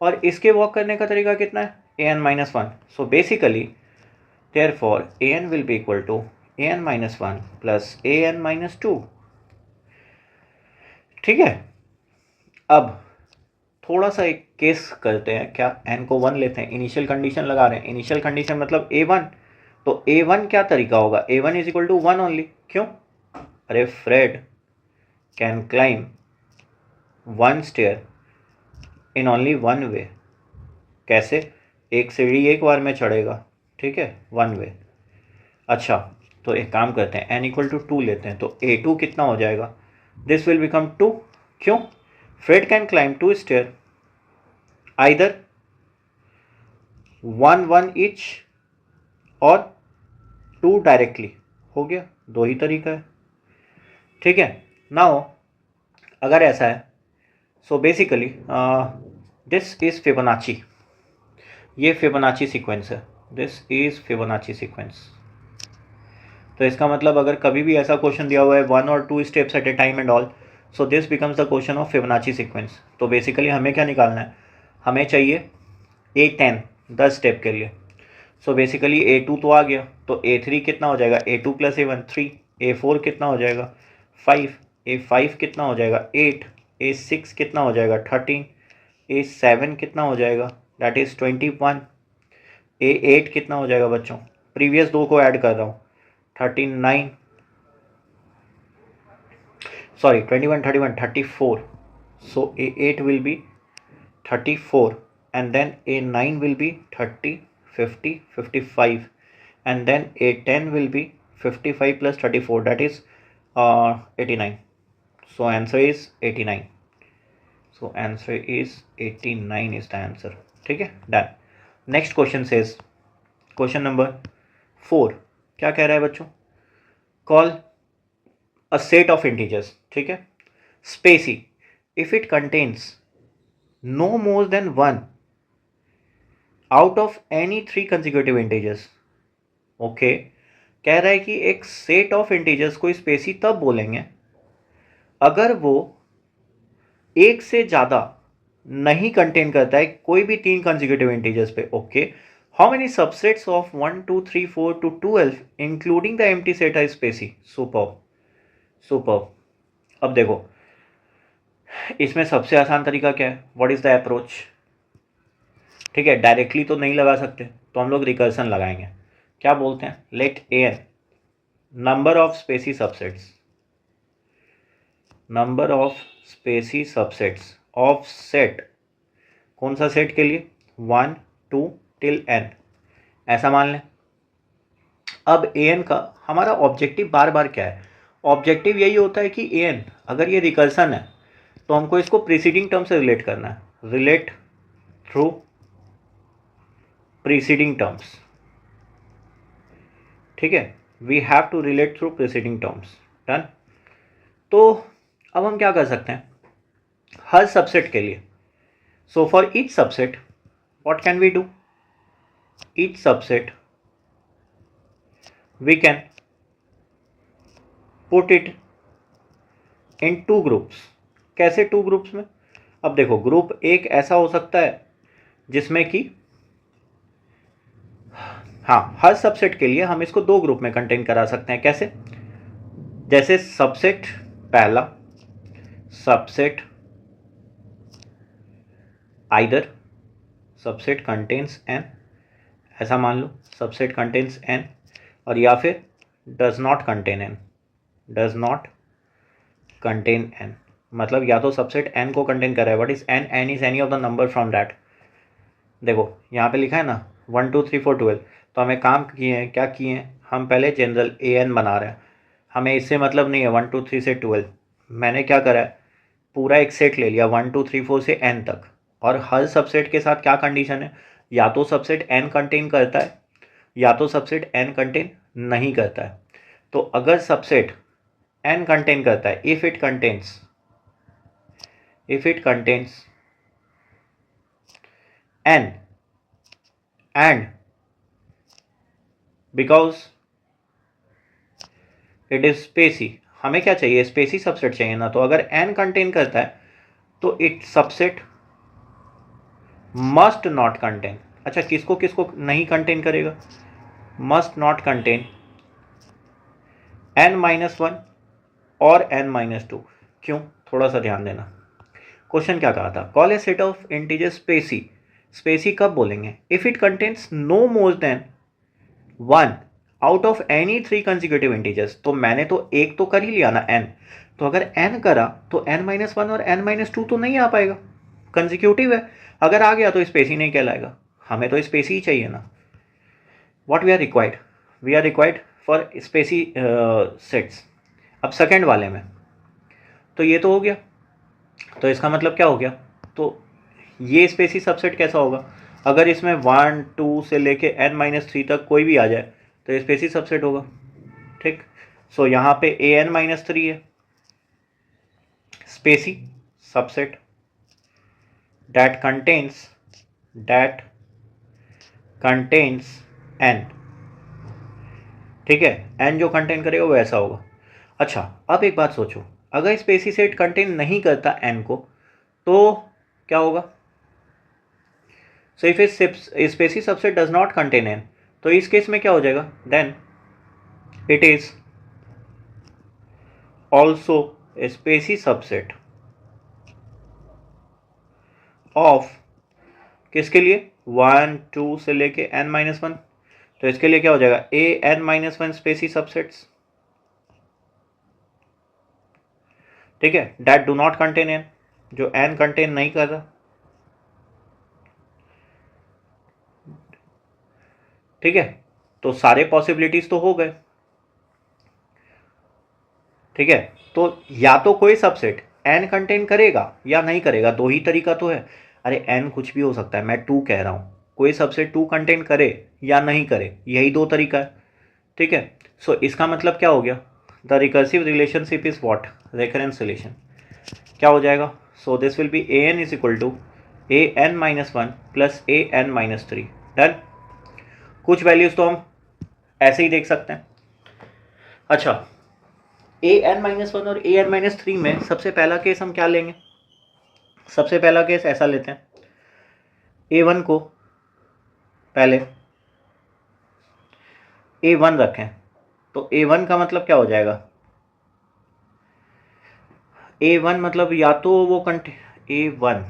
और इसके वॉक करने का तरीका कितना है, an-1। So basically therefore an will be equal to an-1 plus an-2, ठीक है। अब थोड़ा सा एक केस करते हैं, क्या n को 1 लेते हैं, इनिशियल कंडीशन लगा रहे हैं। इनिशियल कंडीशन मतलब a1, तो a1 क्या तरीका होगा, a1 is equal to 1 only. क्यों, अरे Fred can climb 1 stair in only 1 way. कैसे, एक सीढ़ी एक बार में चढ़ेगा, ठीक है, 1 वे। अच्छा, तो एक काम करते हैं, n इक्वल टू 2 लेते हैं, तो a2 कितना हो जाएगा, दिस विल बिकम 2। क्यों, Fred can climb 2 stair either 1 each और 2 डायरेक्टली। हो गया, 2 ही तरीका है, ठीक है। नाउ अगर ऐसा है, so basically this is Fibonacci, ये फिबोनाची सीक्वेंस है, दिस इज फिबोनाची सीक्वेंस। तो इसका मतलब अगर कभी भी ऐसा क्वेश्चन दिया हुआ है 1 और 2 steps at a time and all, so this becomes the question of Fibonacci sequence. तो बेसिकली हमें क्या निकालना है, हमें चाहिए a10 10 स्टेप के लिए। सो बेसिकली a2 तो आ गया, तो a3 कितना हो जाएगा, a2 प्लस a1 3, a4 कितना हो जाएगा 5, a5 कितना हो जाएगा 8, a6 कितना हो जाएगा 13, a7 कितना हो जाएगा दैट इज़ 21, a8 कितना हो जाएगा बच्चों, प्रीवियस 2 को ऐड कर रहा हूँ 39, sorry 21 31 34, so a8 will be 34 and then a9 will be 30 50 55 and then a10 will be 55 plus 34 that is 89. So answer is 89. So answer is 89 is the answer. ठीक है, done. Next question says, question number 4 क्या कह रहा है बच्चों, call a set of integers, ठीक है, spacy if it contains no more than 1 out of any 3 consecutive integers. Okay, कह रहा है कि एक सेट ऑफ इंटीजर्स को स्पेसी तब बोलेंगे अगर वो एक से ज़्यादा नहीं कंटेन करता है कोई भी 3 कंसेक्यूटिव इंटीजर्स पे। Okay, how many subsets of 1 2 3 4 to 12 including the empty set है स्पेसी। सुपर। अब देखो इसमें सबसे आसान तरीका क्या है, व्हाट इज द अप्रोच, ठीक है, डायरेक्टली तो नहीं लगा सकते, तो हम लोग रिकर्सन लगाएंगे। क्या बोलते हैं, let n number of spacy subsets, number of spacy subsets of set, कौन सा सेट के लिए 1 2 till n, ऐसा मान लें। अब ए एन का हमारा ऑब्जेक्टिव बार बार क्या है, ऑब्जेक्टिव यही होता है कि ए एन अगर ये रिकर्सन है तो हमको इसको प्रीसीडिंग टर्म से रिलेट करना है, रिलेट थ्रू प्रीसीडिंग टर्म्स, ठीक है, we have to relate through preceding terms. Done. तो अब हम क्या कर सकते हैं हर सबसेट के लिए, so for each subset what can we do, each subset we can put it in two groups. कैसे टू ग्रुप्स में, अब देखो ग्रुप एक ऐसा हो सकता है जिसमें कि हाँ हर सबसेट के लिए हम इसको दो ग्रुप में कंटेन करा सकते हैं। कैसे, जैसे सबसेट पहला, subset either subset contains n, ऐसा मान लो सबसेट कंटेन्स एन, और या फिर does not contain n, does not contain n, मतलब या तो सबसेट एन को कंटेन कर रहा है। What is n, n is any of the number from that. देखो यहाँ पे लिखा है ना 1 2 3 4 12, तो हमें काम किए हैं, क्या किए हैं, हम पहले जनरल ए एन बना रहे हैं, हमें इससे मतलब नहीं है 1 2 3 से 12। मैंने क्या करा है, पूरा एक सेट ले लिया 1 2 3 4 से एन तक, और हर सबसेट के साथ क्या कंडीशन है, या तो सबसेट एन कंटेन करता है या तो सबसेट एन कंटेन नहीं करता है। तो अगर सबसेट एन कंटेन करता है, if it contains n and because it is spacy, हमें क्या चाहिए, स्पेसी सबसेट चाहिए ना। तो अगर एन कंटेन करता है तो it subset must not contain, अच्छा किसको किसको नहीं कंटेन करेगा, मस्ट नॉट कंटेन n-1 और n-2। क्यों, थोड़ा सा ध्यान देना, क्वेश्चन क्या कहा था, call a set of integer spacy. Spacy कब बोलेंगे, if it contains no more than 1 out of any 3 consecutive integers. तो मैंने तो एक तो कर ही लिया ना n, तो अगर n करा तो n-1 और n-2 तो नहीं आ पाएगा, कंसेक्यूटिव है, अगर आ गया तो स्पेसी नहीं कहलाएगा, हमें तो स्पेसी ही चाहिए ना। What we are required for spacy sets. अब सेकंड वाले में तो ये तो हो गया, तो इसका मतलब क्या हो गया, तो ये स्पेसी सबसेट कैसा होगा, अगर इसमें 1 2 से लेके n-3 तक कोई भी आ जाए तो ये स्पेसी सबसेट होगा। ठीक, सो यहाँ पे an-3 है, spacy subset that contains n। ठीक है, n जो कंटेन करेगा वो ऐसा होगा। अच्छा अब एक बात सोचो, अगर स्पेसी सेट कंटेन नहीं करता n को तो क्या होगा, so if spacy subset does not contain n, तो इस केस में क्या हो जाएगा, then it is also spacy subset of, किसके लिए, 1 2 से लेके n-1, तो इसके लिए क्या हो जाएगा, an-1 स्पेसी सबसेट्स, ठीक है, that do not contain n, जो n कंटेन नहीं कर रहा। ठीक है, तो सारे पॉसिबिलिटीज तो हो गए। ठीक है, तो या तो कोई सबसेट n कंटेन करेगा या नहीं करेगा, दो ही तरीका तो है। अरे n कुछ भी हो सकता है, मैं 2 कह रहा हूँ, कोई सबसेट 2 कंटेन करे या नहीं करे, यही दो तरीका है। ठीक है, सो इसका मतलब क्या हो गया, the recursive relationship is what, recurrence relation. क्या हो जाएगा, so this will be an is equal to an-1 plus an-3। Done. कुछ वैल्यूज तो हम ऐसे ही देख सकते हैं। अच्छा an-1 और an-3 में सबसे पहला केस हम क्या लेंगे, सबसे पहला केस ऐसा लेते हैं, a1 को पहले a1 रखें, तो a1 का मतलब क्या हो जाएगा, a1 मतलब या तो वो a1,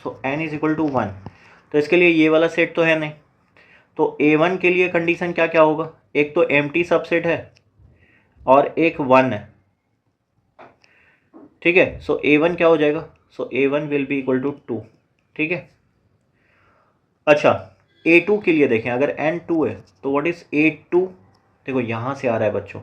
so n is equal to 1, तो इसके लिए ये वाला सेट तो है नहीं, तो a1 के लिए कंडीशन क्या क्या होगा, एक तो एम्प्टी सबसेट है और एक 1 है। ठीक है, सो a1 क्या हो जाएगा, so a1 will be equal to 2। ठीक है, अच्छा a2 के लिए देखें, अगर n2 है तो व्हाट इज a2, देखो यहाँ से आ रहा है बच्चों,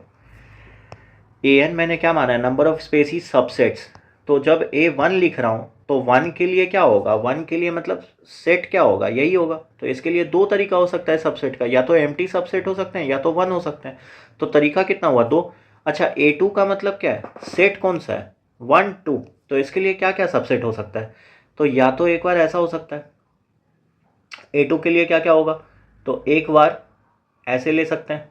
an मैंने क्या माना है, नंबर ऑफ स्पेसी सबसेट्स, तो जब a1 लिख रहा हूँ तो 1 के लिए क्या होगा, 1 के लिए मतलब सेट क्या होगा, यही होगा। तो इसके लिए दो तरीका हो सकता है सबसेट का, या तो एम्प्टी सबसेट हो सकते हैं या तो 1 हो सकते हैं। तो तरीका कितना हुआ, दो। अच्छा A2 का मतलब क्या है, सेट कौन सा है, 1 2। तो इसके लिए क्या क्या सबसेट हो सकता है, तो या तो एक बार ऐसा हो सकता है, A2 के लिए क्या क्या होगा, तो एक बार ऐसे ले सकते हैं,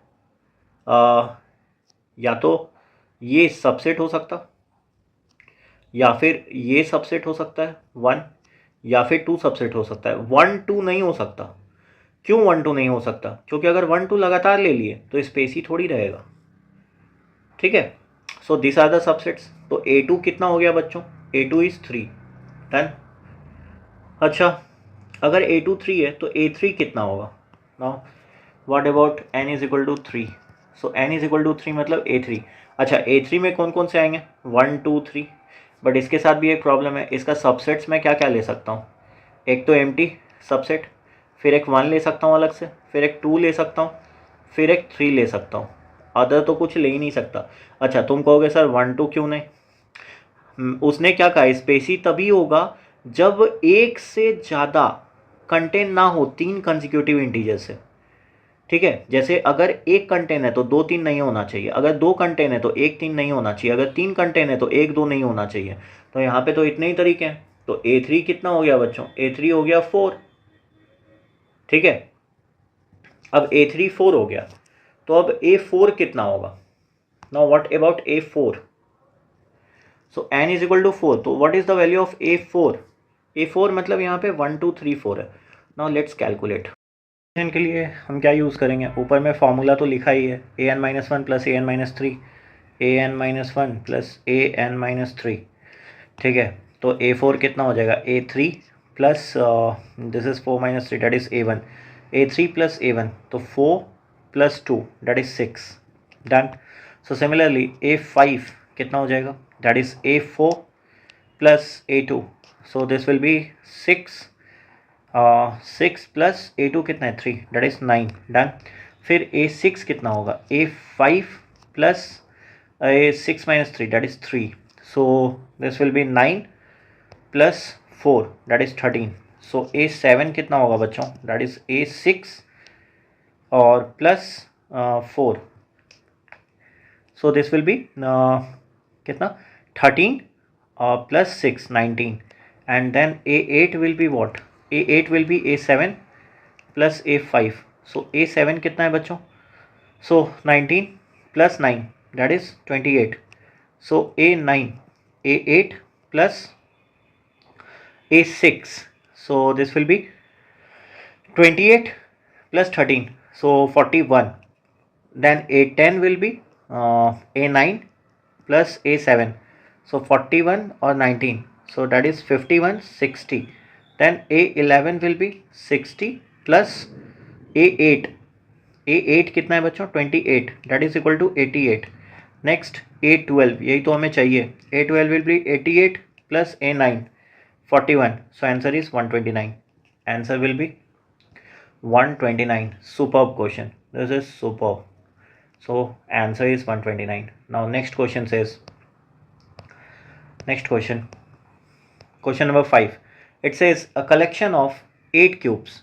या तो ये सबसेट हो सकता, या फिर ये सबसेट हो सकता है 1, या फिर 2 सबसेट हो सकता है। 1 2 नहीं हो सकता, क्यों 1 2 नहीं हो सकता, क्योंकि अगर 1 2 लगातार ले लिए तो स्पेस ही थोड़ी रहेगा, ठीक है। So this are the subsets. तो A2 कितना हो गया बच्चों, A2 इज 3, डन। अच्छा अगर A2 3 है तो A3 कितना होगा, now what about n is equal to 3, so n is equal to 3 मतलब A3। अच्छा A3 में कौन कौन से आएंगे, 1 2 3, बट इसके साथ भी एक प्रॉब्लम है, इसका सबसेट्स मैं क्या क्या ले सकता हूँ, एक तो एम्प्टी सबसेट, फिर एक 1 ले सकता हूँ अलग से, फिर एक 2 ले सकता हूँ, फिर एक 3 ले सकता हूँ, अदर तो कुछ ले ही नहीं सकता। अच्छा तुम कहोगे सर 1 2 क्यों नहीं, उसने क्या कहा, स्पेसी तभी होगा जब एक से ज़्यादा कंटेंट ना हो 3 कंसेक्यूटिव इंटीजर से, ठीक है। जैसे अगर एक कंटेन है तो 2 3 नहीं होना चाहिए, अगर 2 कंटेन है तो 1 3 नहीं होना चाहिए, अगर 3 कंटेन है तो 1 2 नहीं होना चाहिए। तो यहाँ पे तो इतने ही तरीके हैं। तो A3 कितना हो गया बच्चों, A3 हो गया 4, ठीक है। अब A3 4 हो गया, तो अब A4 कितना होगा, now what about A4, so n is equal to 4, तो what is the value of A4, A4 मतलब यहाँ पे 1 2 3 4 है। नाउ लेट्स कैलकुलेट, के लिए हम क्या यूज़ करेंगे, ऊपर में फॉर्मूला तो लिखा ही है, an-1 plus an-3, an-1 plus an-3, ठीक है। तो A4 कितना हो जाएगा, A3 plus this is 4 minus 3 that is A1, A3 plus A1, तो 4 plus 2 that is 6, done. So similarly A5 कितना हो जाएगा, that is A4 plus A2, so this will B 6, 6 plus A2 कितना है 3, डेट इज़ 9, डन। फिर A6 कितना होगा, A5 plus A6 minus 3 that is 3, so this will be 9 plus 4 that is 13, so A7 कितना होगा बच्चों, डेट इज़ A6 और plus 4, so this will be कितना 13 plus 6 19, and then A8 will be what, A8 will be A7 plus A5, so A7 कितना है बच्चों, so 19 plus 9 that is 28, so A9 A8 plus A6, so this will be 28 plus 13, so 41, then A10 will be A9 plus A7, so 41 or 19, so that is 51 60, then A11 will be 60 plus A8, A8 कितना है बच्चों 28, that is equal to 88, next A12 यही तो हमें चाहिए, A12 will be 88 plus A9 41, so answer is 129, answer will be 129, superb question, this is superb, so answer is 129. Now next question says, next question, question number 5, it says a collection of 8 cubes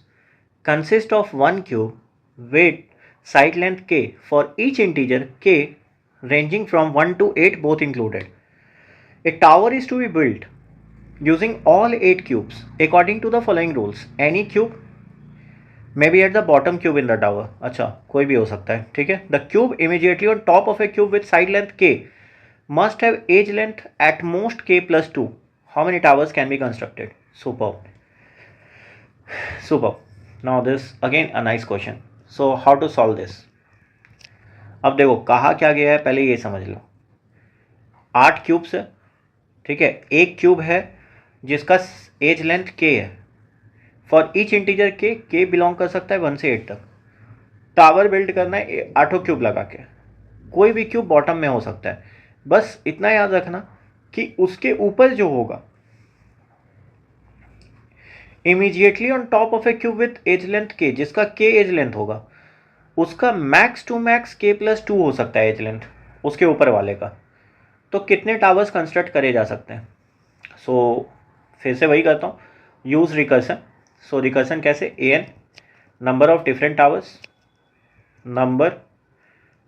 consists of one cube with side length k for each integer k ranging from 1 to 8 both included. A tower is to be built using all 8 cubes according to the following rules. Any cube may be at the bottom cube in the tower. अच्छा कोई भी हो सकता है, ठीक है। The cube immediately on top of a cube with side length k must have edge length at most k plus 2. How many towers can be constructed? Superb. Superb. Now this again a nice question. So how to solve this? अब देखो कहा क्या गया है, पहले ये समझ लो। 8 cubes है, ठीक है। एक क्यूब है जिसका एज लेंथ k है, फॉर ईच इंटीजर के बिलोंग कर सकता है 1 से 8 तक। टावर बिल्ड करना है 8 क्यूब लगा के, कोई भी क्यूब बॉटम में हो सकता है। बस इतना याद रखना कि उसके ऊपर जो होगा immediately on top of a cube with edge length k, जिसका के एज लेंथ होगा उसका max to max k plus 2 हो सकता है एज लेंथ उसके ऊपर वाले का। तो कितने टावर्स कंस्ट्रक्ट करे जा सकते हैं? सो फिर से वही करता हूँ, यूज़ रिकर्सन। सो रिकर्सन कैसे, an number of different towers, number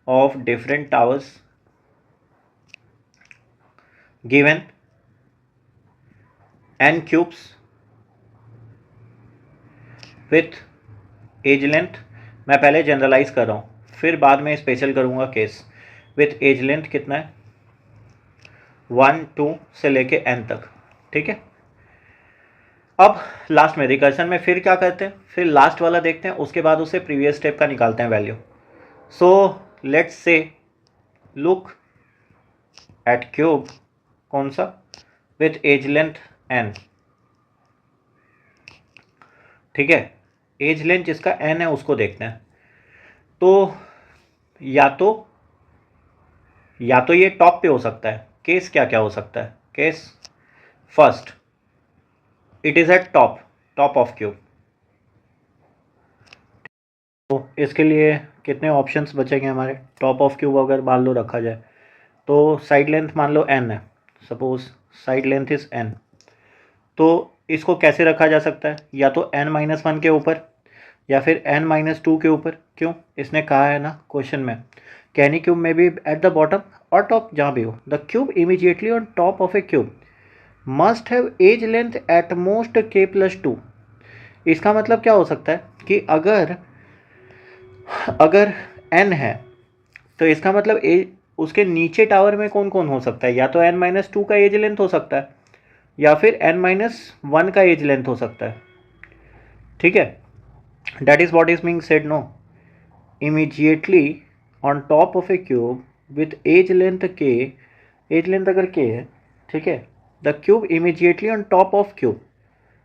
of different towers given n cubes with edge length, मैं पहले जनरलाइज कर रहा हूँ, फिर बाद में स्पेशल करूँगा केस। विथ एज लेंथ कितना है, 1 2 से लेके n तक, ठीक है। अब लास्ट में रिकर्सन में फिर क्या करते हैं, फिर लास्ट वाला देखते हैं, उसके बाद उसे प्रीवियस स्टेप का निकालते हैं value. So let's say look at cube, कौन सा, विथ एज लेंथ n, ठीक है। एज लेंथ जिसका n है उसको देखते हैं। तो या तो ये टॉप पे हो सकता है। केस क्या क्या हो सकता है, case first, it is eight top of cube. तो इसके लिए कितने ऑप्शंस बचेंगे हमारे, टॉप ऑफ क्यूब अगर मान लो रखा जाए तो साइड लेंथ मान लो n है, suppose side length is n। तो इसको कैसे रखा जा सकता है, या तो n-1 के ऊपर या फिर n-2 के ऊपर। क्यों, इसने कहा है ना क्वेश्चन में, कैनी क्यूब में भी एट द बॉटम और टॉप, जहाँ भी हो, the cube immediately on top of a cube must have edge length at most k+2। इसका मतलब क्या हो सकता है कि अगर n है तो इसका मतलब उसके नीचे टावर में कौन कौन हो सकता है, या तो n-2 का एज लेंथ हो सकता है या फिर n-1 का एज लेंथ हो सकता है, ठीक है। That is what is being said, no, immediately on top of a cube with edge length k, edge length अगर k है, ठीक है, the cube immediately on top of cube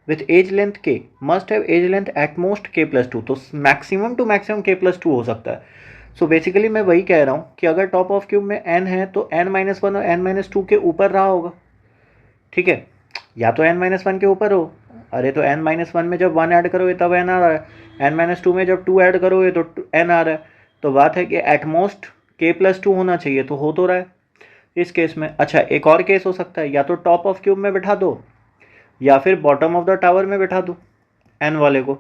with edge length k must have edge length at most k+2। तो maximum to maximum k+2 हो सकता है। So basically मैं वही कह रहा हूँ कि अगर टॉप ऑफ क्यूब में n है तो n-1 और n-2 के ऊपर रहा होगा, ठीक है, या तो n-1 के ऊपर हो। अरे तो n-1 में जब 1 ऐड करोगे तब n आ रहा है, n-2 में जब 2 ऐड करोगे तो n आ रहा है। तो बात है कि एट मोस्ट k+2 होना चाहिए, तो हो तो रहा है इस केस में। अच्छा, एक और केस हो सकता है, या तो टॉप ऑफ क्यूब में बैठा दो या फिर बॉटम ऑफ द टावर में बैठा दो, n वाले को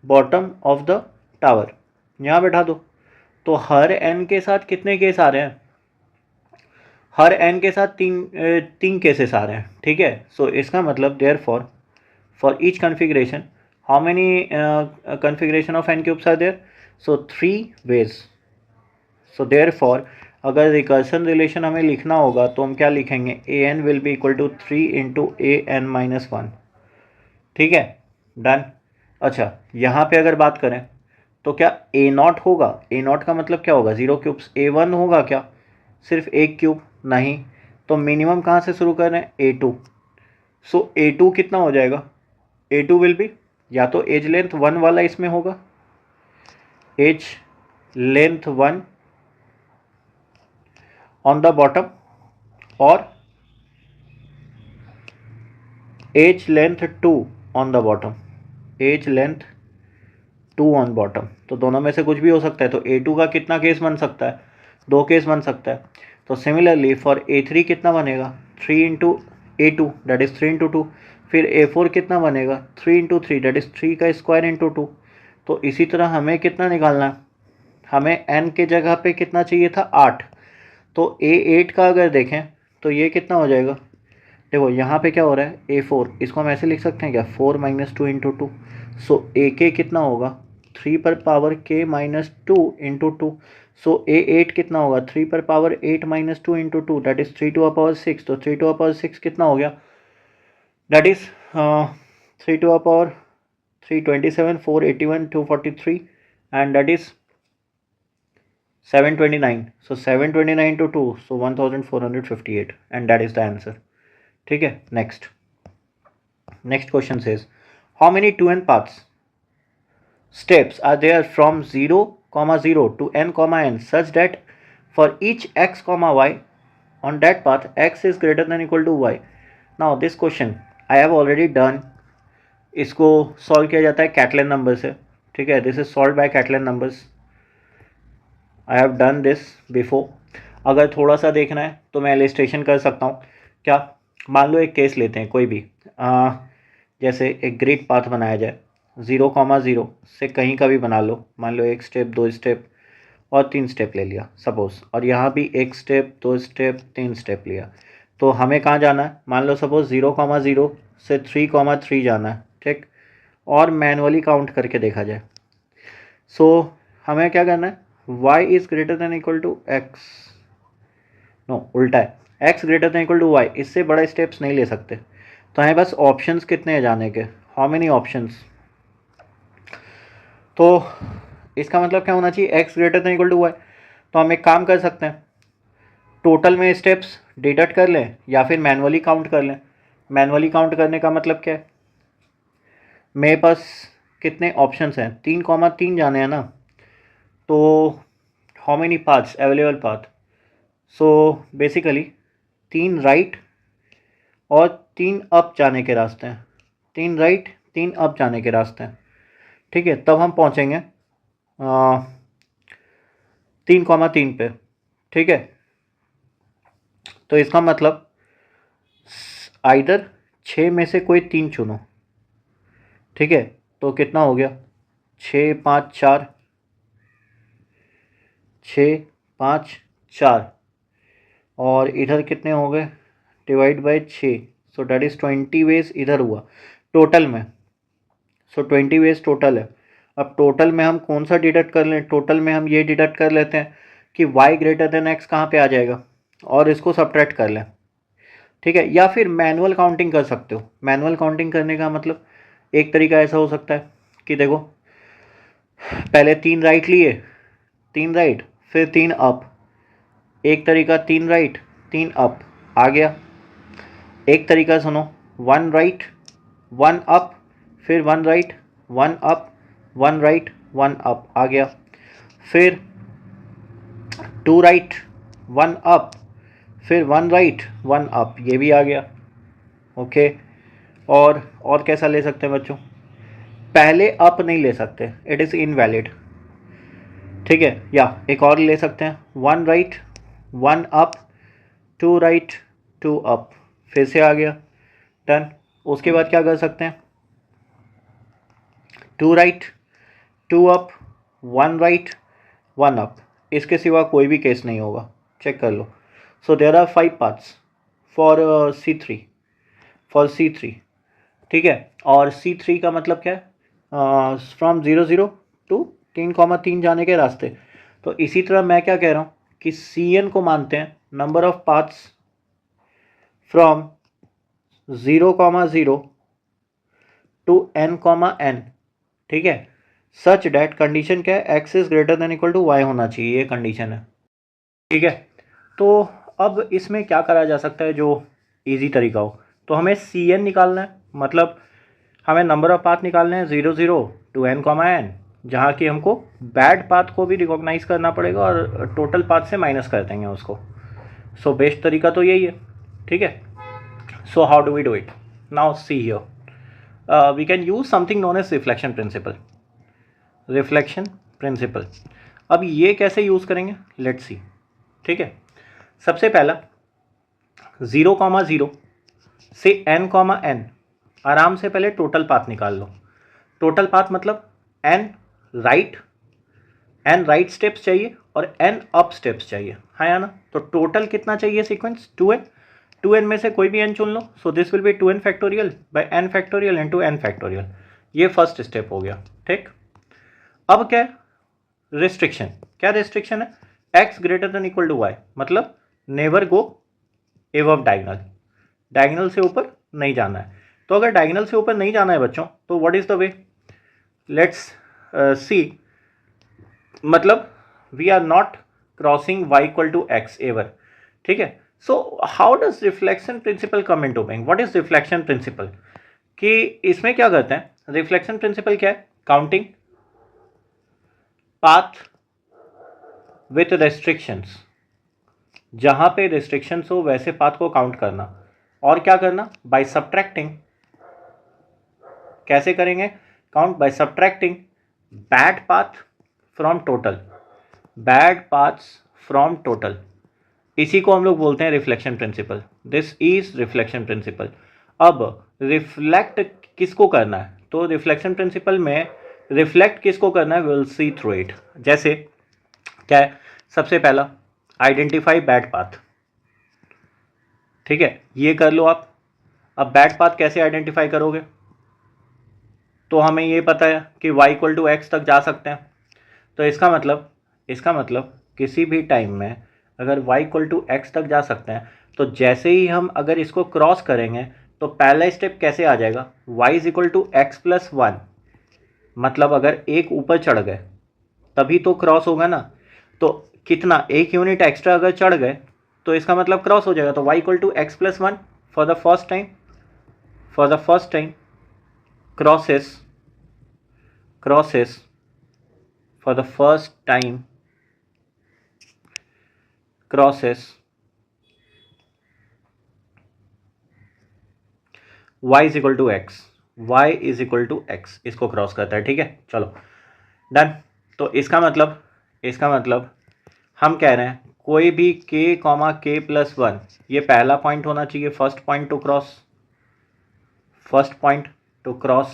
बॉटम ऑफ द टावर यहाँ बैठा दो। तो हर n के साथ कितने केस आ रहे हैं, हर n के साथ तीन केसेस आ रहे हैं, ठीक है। सो इसका मतलब therefore each configuration how many configuration of n cubes are there, so 3 ways. So therefore अगर रिकर्सन रिलेशन हमें लिखना होगा तो हम क्या लिखेंगे, an will be equal to 3 into an-1, ठीक है, डन। अच्छा, यहाँ पे अगर बात करें तो क्या a0 होगा, a0 का मतलब क्या होगा, 0 क्यूब्स, a1 होगा क्या, सिर्फ एक क्यूब, नहीं। तो मिनिमम कहाँ से शुरू कर रहे हैं, a2। सो a2 कितना हो जाएगा, a2 विल बी, या तो एज लेंथ 1 वाला इसमें होगा, edge length 1 on the bottom, और edge length 2 on the bottom, edge length 2 on bottom. तो दोनों में से कुछ भी हो सकता है। तो a2 का कितना केस बन सकता है, 2 केस बन सकता है। तो सिमिलरली फॉर a3 कितना बनेगा, 3 into a2 that is 3 into 2। फिर a4 कितना बनेगा, 3 इंटू 3 दैट इज 3 का स्क्वायर इंटू 2। तो इसी तरह हमें कितना निकालना है, हमें n के जगह पे कितना चाहिए था, 8। तो a8 का अगर देखें तो ये कितना हो जाएगा, देखो यहाँ पे क्या हो रहा है, a4, इसको हम ऐसे लिख सकते हैं क्या, 4 माइनस 2 इंटू 2। सो ak कितना होगा, 3 पर power k minus 2 into 2। So a8 कितना होगा, 3 पर power 8 minus 2 into 2 that is 3 to the power 6। तो 3 टू द पावर 6 कितना हो गया, that is 3 to the power 327, 481, 243 and that is 729। So 729 to 2, so 1458 and that is the answer, ठीक है। Next question says how many 2n paths steps are there from 0, 0 to n such that for each x, y on that path x is greater than equal to y. Now this question I have already done. इसको solve किया जाता है Catalan number से, ठीक है। This is solve by Catalan numbers, I have done this before. अगर थोड़ा सा देखना है तो मैं इलस्ट्रेशन कर सकता हूँ। क्या, मान लो एक केस लेते हैं कोई भी, जैसे एक ग्रिड पाथ बनाया जाए 0,0 से कहीं का भी बना लो, मान लो 1 स्टेप 2 स्टेप और 3 स्टेप ले लिया सपोज़, और यहाँ भी 1 स्टेप 2 स्टेप 3 स्टेप लिया। तो हमें कहाँ जाना है, मान लो सपोज़ 0,0 से 3,3 जाना है, ठीक, और मैनुअली काउंट करके देखा जाए। सो हमें क्या करना है, y is greater than equal to x, no उल्टा है, x greater than equal to y, इससे बड़ा स्टेप्स नहीं ले सकते। तो हमें बस ऑप्शंस कितने हैं जाने के, हाउ मेनी ऑप्शंस। तो इसका मतलब क्या होना चाहिए, x greater than equal to y। तो हम एक काम कर सकते हैं, टोटल में स्टेप्स डिडक्ट कर लें या फिर मैनुअली काउंट कर लें। मैनुअली काउंट करने का मतलब क्या है, मेरे पास कितने ऑप्शंस हैं, 3,3 जाने हैं ना, तो how many paths available path, so basically 3 right और 3 अप जाने के रास्ते हैं, 3 राइट 3 अप जाने के रास्ते हैं, ठीक है। तब हम पहुंचेंगे 3,3 पे, ठीक है। तो इसका मतलब आइदर 6 में से कोई 3 चुनो, ठीक है। तो कितना हो गया, 6 5 4, 6 5 4, और इधर कितने हो गए, divide by 6, so that is 20 ways इधर हुआ टोटल में। सो 20 वेज टोटल है। अब टोटल में हम कौन सा डिडक्ट कर लें, टोटल में हम ये डिडक्ट कर लेते हैं कि y ग्रेटर देन x कहाँ पे आ जाएगा, और इसको सब्ट्रैक्ट कर लें, ठीक है। या फिर मैनुअल काउंटिंग कर सकते हो। मैनुअल काउंटिंग करने का मतलब एक तरीका ऐसा हो सकता है कि देखो, पहले 3 राइट लिए, 3 राइट फिर 3 अप, एक तरीका 3 राइट 3 अप आ गया। एक तरीका सुनो, 1 राइट 1 अप फिर 1 राइट 1 अप 1 राइट 1 अप आ गया। फिर 2 राइट 1 अप फिर 1 राइट 1 अप, ये भी आ गया, ओके। और कैसा ले सकते हैं बच्चों, पहले अप नहीं ले सकते, इट इज़ इनवैलिड, ठीक है। या एक और ले सकते हैं, 1 राइट 1 अप 2 राइट 2 अप, फिर से आ गया, डन। उसके बाद क्या कर सकते हैं, 2 राइट 2 अप 1 राइट 1 अप, इसके सिवा कोई भी केस नहीं होगा, चेक कर लो। So there are 5 paths for C3, for C3, ठीक है। और C3 का मतलब क्या है, फ्रॉम 0 टू 3,3 जाने के रास्ते। तो इसी तरह मैं क्या कह रहा हूँ कि Cn को मानते हैं number of paths from 0,0 to n, ठीक है। सच डैट कंडीशन क्या है, x is greater than equal to y होना चाहिए, ये कंडीशन है, ठीक है। तो अब इसमें क्या करा जा सकता है जो इजी तरीका हो, तो हमें Cn निकालना है, मतलब हमें नंबर ऑफ पाथ निकालने हैं 0 टू n, जहाँ कि हमको बैड पाथ को भी रिकॉग्नाइज करना पड़ेगा और टोटल पाथ से माइनस कर देंगे उसको। सो बेस्ट तरीका तो यही है, ठीक है। So how do we do it, now see here, we can use something known as reflection principle. Reflection principle, अब ये कैसे यूज़ करेंगे, लेट्स सी, ठीक है। सबसे पहला 0,0 से n, आराम से पहले टोटल पाथ निकाल लो। टोटल पाथ मतलब n राइट स्टेप्स चाहिए और n अप स्टेप्स चाहिए, हाँ या ना। तो टोटल कितना चाहिए सीक्वेंस, 2n में से कोई भी n चुन लो। So this will be 2n factorial by n factorial into n factorial, ये फर्स्ट स्टेप हो गया, ठीक। अब क्या रिस्ट्रिक्शन, क्या रिस्ट्रिक्शन है, x greater than equal to y, मतलब never go above diagonal, diagonal से ऊपर नहीं जाना है। तो अगर डायगोनल से ऊपर नहीं जाना है बच्चों, तो what is the way, let's see, मतलब we are not crossing y equal to x ever, ठीक है। So how does reflection principle come into being, what is reflection principle, कि इसमें क्या करते हैं, रिफ्लेक्शन प्रिंसिपल क्या है, काउंटिंग पाथ विथ रेस्ट्रिक्शंस, जहां पे रेस्ट्रिक्शंस हो वैसे पाथ को काउंट करना, और क्या करना, बाय सब्ट्रैक्टिंग, कैसे करेंगे count, by subtracting bad path from total, bad paths from total, इसी को हम लोग बोलते हैं reflection principle. This is reflection principle. अब रिफ्लेक्ट किसको करना है, तो रिफ्लेक्शन प्रिंसिपल में रिफ्लेक्ट किसको करना है, विल सी थ्रू इट। जैसे क्या है, सबसे पहला आइडेंटिफाई बैड पाथ, ठीक है, ये कर लो आप। अब बैड पाथ कैसे आइडेंटिफाई करोगे, तो हमें ये पता है कि y इक्वल टू एक्स तक जा सकते हैं। तो इसका मतलब किसी भी टाइम में अगर y इक्वल टू एक्स तक जा सकते हैं, तो जैसे ही हम अगर इसको क्रॉस करेंगे तो पहला स्टेप कैसे आ जाएगा, y is equal to x plus one. मतलब अगर एक ऊपर चढ़ गए तभी तो क्रॉस होगा ना, तो कितना, एक यूनिट एक्स्ट्रा अगर चढ़ गए तो इसका मतलब क्रॉस हो जाएगा। तो y equal to x plus one for the first time crosses for the first time crosses y is equal to x, इसको क्रॉस करता है, ठीक है। चलो डन। तो इसका मतलब हम कह रहे हैं कोई भी k comma k plus one, ये पहला पॉइंट होना चाहिए, first point to cross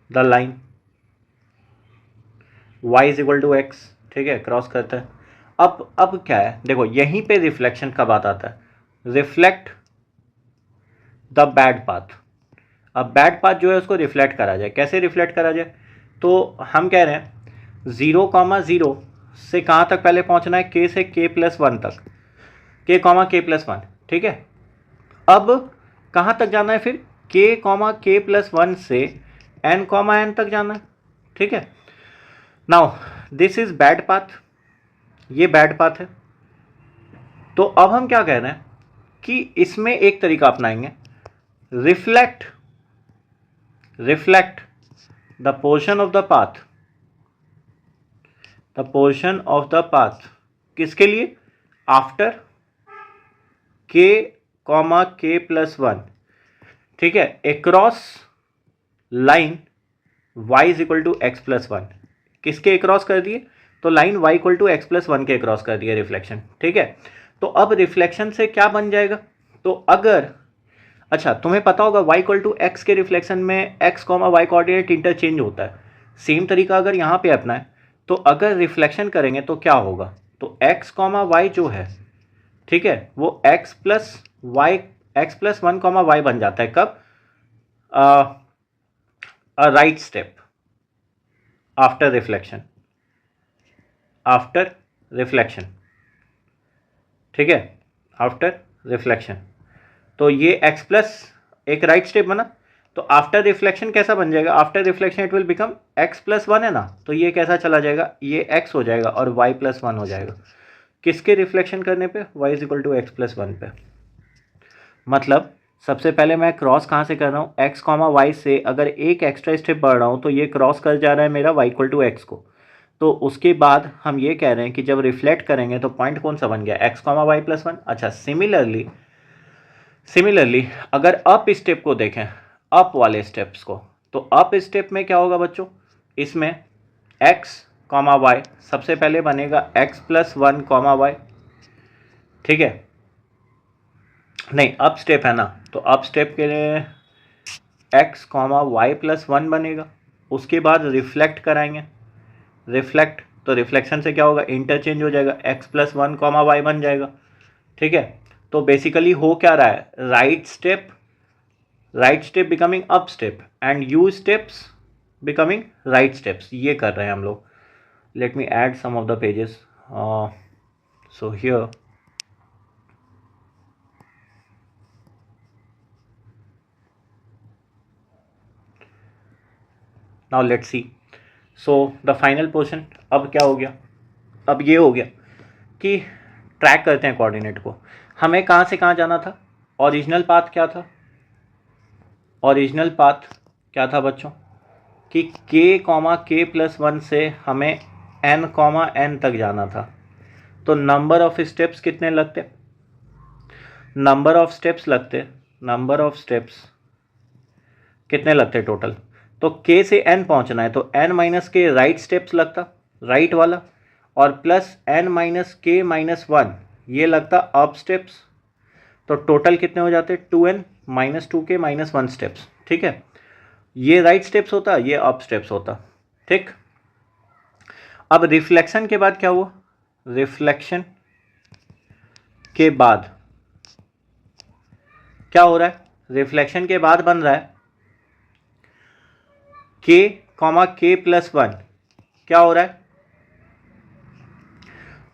the line y is equal to x, ठीक है, क्रॉस करता है। अब क्या है, देखो यहीं पे रिफ्लेक्शन का बात आता है, रिफ्लेक्ट द बैड पाथ। अब बैड पाथ जो है उसको रिफ्लेक्ट करा जाए, कैसे रिफ्लेक्ट करा जाए, तो हम कह रहे हैं 0,0 से कहाँ तक पहले पहुँचना है, k से k प्लस वन तक, k comma k plus one, ठीक है। अब कहाँ तक जाना है फिर, k comma k plus one से n कॉमा n तक जाना है, ठीक है। Now this is bad path, ये बैड पाथ है। तो अब हम क्या कह रहे हैं कि इसमें एक तरीका अपनाएंगे, reflect the portion of the path, किसके लिए, after k comma k plus one, ठीक है, across line y is equal to x plus one. किसके अक्रॉस कर दिए, तो line y equal to x plus one के अक्रॉस कर दिया रिफ्लेक्शन, ठीक है। तो अब रिफ्लेक्शन से क्या बन जाएगा, तो अगर, अच्छा तुम्हें पता होगा y इक्वल टू एक्स के रिफ्लेक्शन में x comma y coordinate interchange होता है। सेम तरीका अगर यहाँ पे अपना है, तो अगर रिफ्लेक्शन करेंगे तो क्या होगा, तो x कॉमा वाई जो है, ठीक है, वो x plus one comma y बन जाता है। कब, राइट स्टेप आफ्टर रिफ्लेक्शन, ठीक है, आफ्टर रिफ्लेक्शन। तो ये x प्लस एक राइट स्टेप बना, तो आफ्टर रिफ्लेक्शन कैसा बन जाएगा, after reflection it will become x plus one है ना, तो ये कैसा चला जाएगा, ये x हो जाएगा और y प्लस वन हो जाएगा। किसके रिफ्लेक्शन करने पे, y is equal to x plus one पे। मतलब सबसे पहले मैं क्रॉस कहाँ से कर रहा हूँ, x कॉमा वाई से अगर एक एक्स्ट्रा स्टेप बढ़ रहा हूँ तो ये क्रॉस कर जा रहा है मेरा y इक्वल टू एक्स को। तो उसके बाद हम ये कह रहे हैं कि जब रिफ्लेक्ट करेंगे तो पॉइंट कौन सा बन गया, x comma y plus one. अच्छा सिमिलरली अगर अप स्टेप को देखें, अप वाले स्टेप्स को, तो अप स्टेप में क्या होगा बच्चों, इसमें x कॉमा वाई सबसे पहले बनेगा x plus one comma y, ठीक है, नहीं अप स्टेप है ना, तो अप स्टेप के लिए x comma y plus one बनेगा। उसके बाद रिफ्लेक्ट कराएंगे, तो रिफ्लेक्शन से क्या होगा, इंटरचेंज हो जाएगा, x plus one comma y बन जाएगा, ठीक है। तो बेसिकली हो क्या रहा है, right step becoming up step and up steps becoming right steps, ये कर रहे हैं हम लोग। Let me add some of the pages, so here now let's see. So the final portion अब क्या हो गया, अब ये हो गया कि ट्रैक करते हैं कोऑर्डिनेट को, हमें कहाँ से कहाँ जाना था, ओरिजिनल पाथ क्या था बच्चों, कि k कॉमा के प्लस वन से हमें n कॉमा n तक जाना था। तो नंबर ऑफ स्टेप्स कितने लगते, नंबर ऑफ स्टेप्स कितने लगते टोटल, तो k से n पहुंचना है तो n माइनस के राइट स्टेप्स लगता, राइट वाला, और प्लस n माइनस के माइनस 1 ये लगता अप स्टेप्स, तो टोटल कितने हो जाते 2n minus 2k minus 1 steps. ठीक है, ये राइट स्टेप्स होता, ये अप स्टेप्स होता। ठीक, अब रिफ्लेक्शन के बाद क्या हुआ, रिफ्लेक्शन के बाद क्या हो रहा है, रिफ्लेक्शन के बाद बन रहा है k कॉमा k प्लस 1, क्या हो रहा है,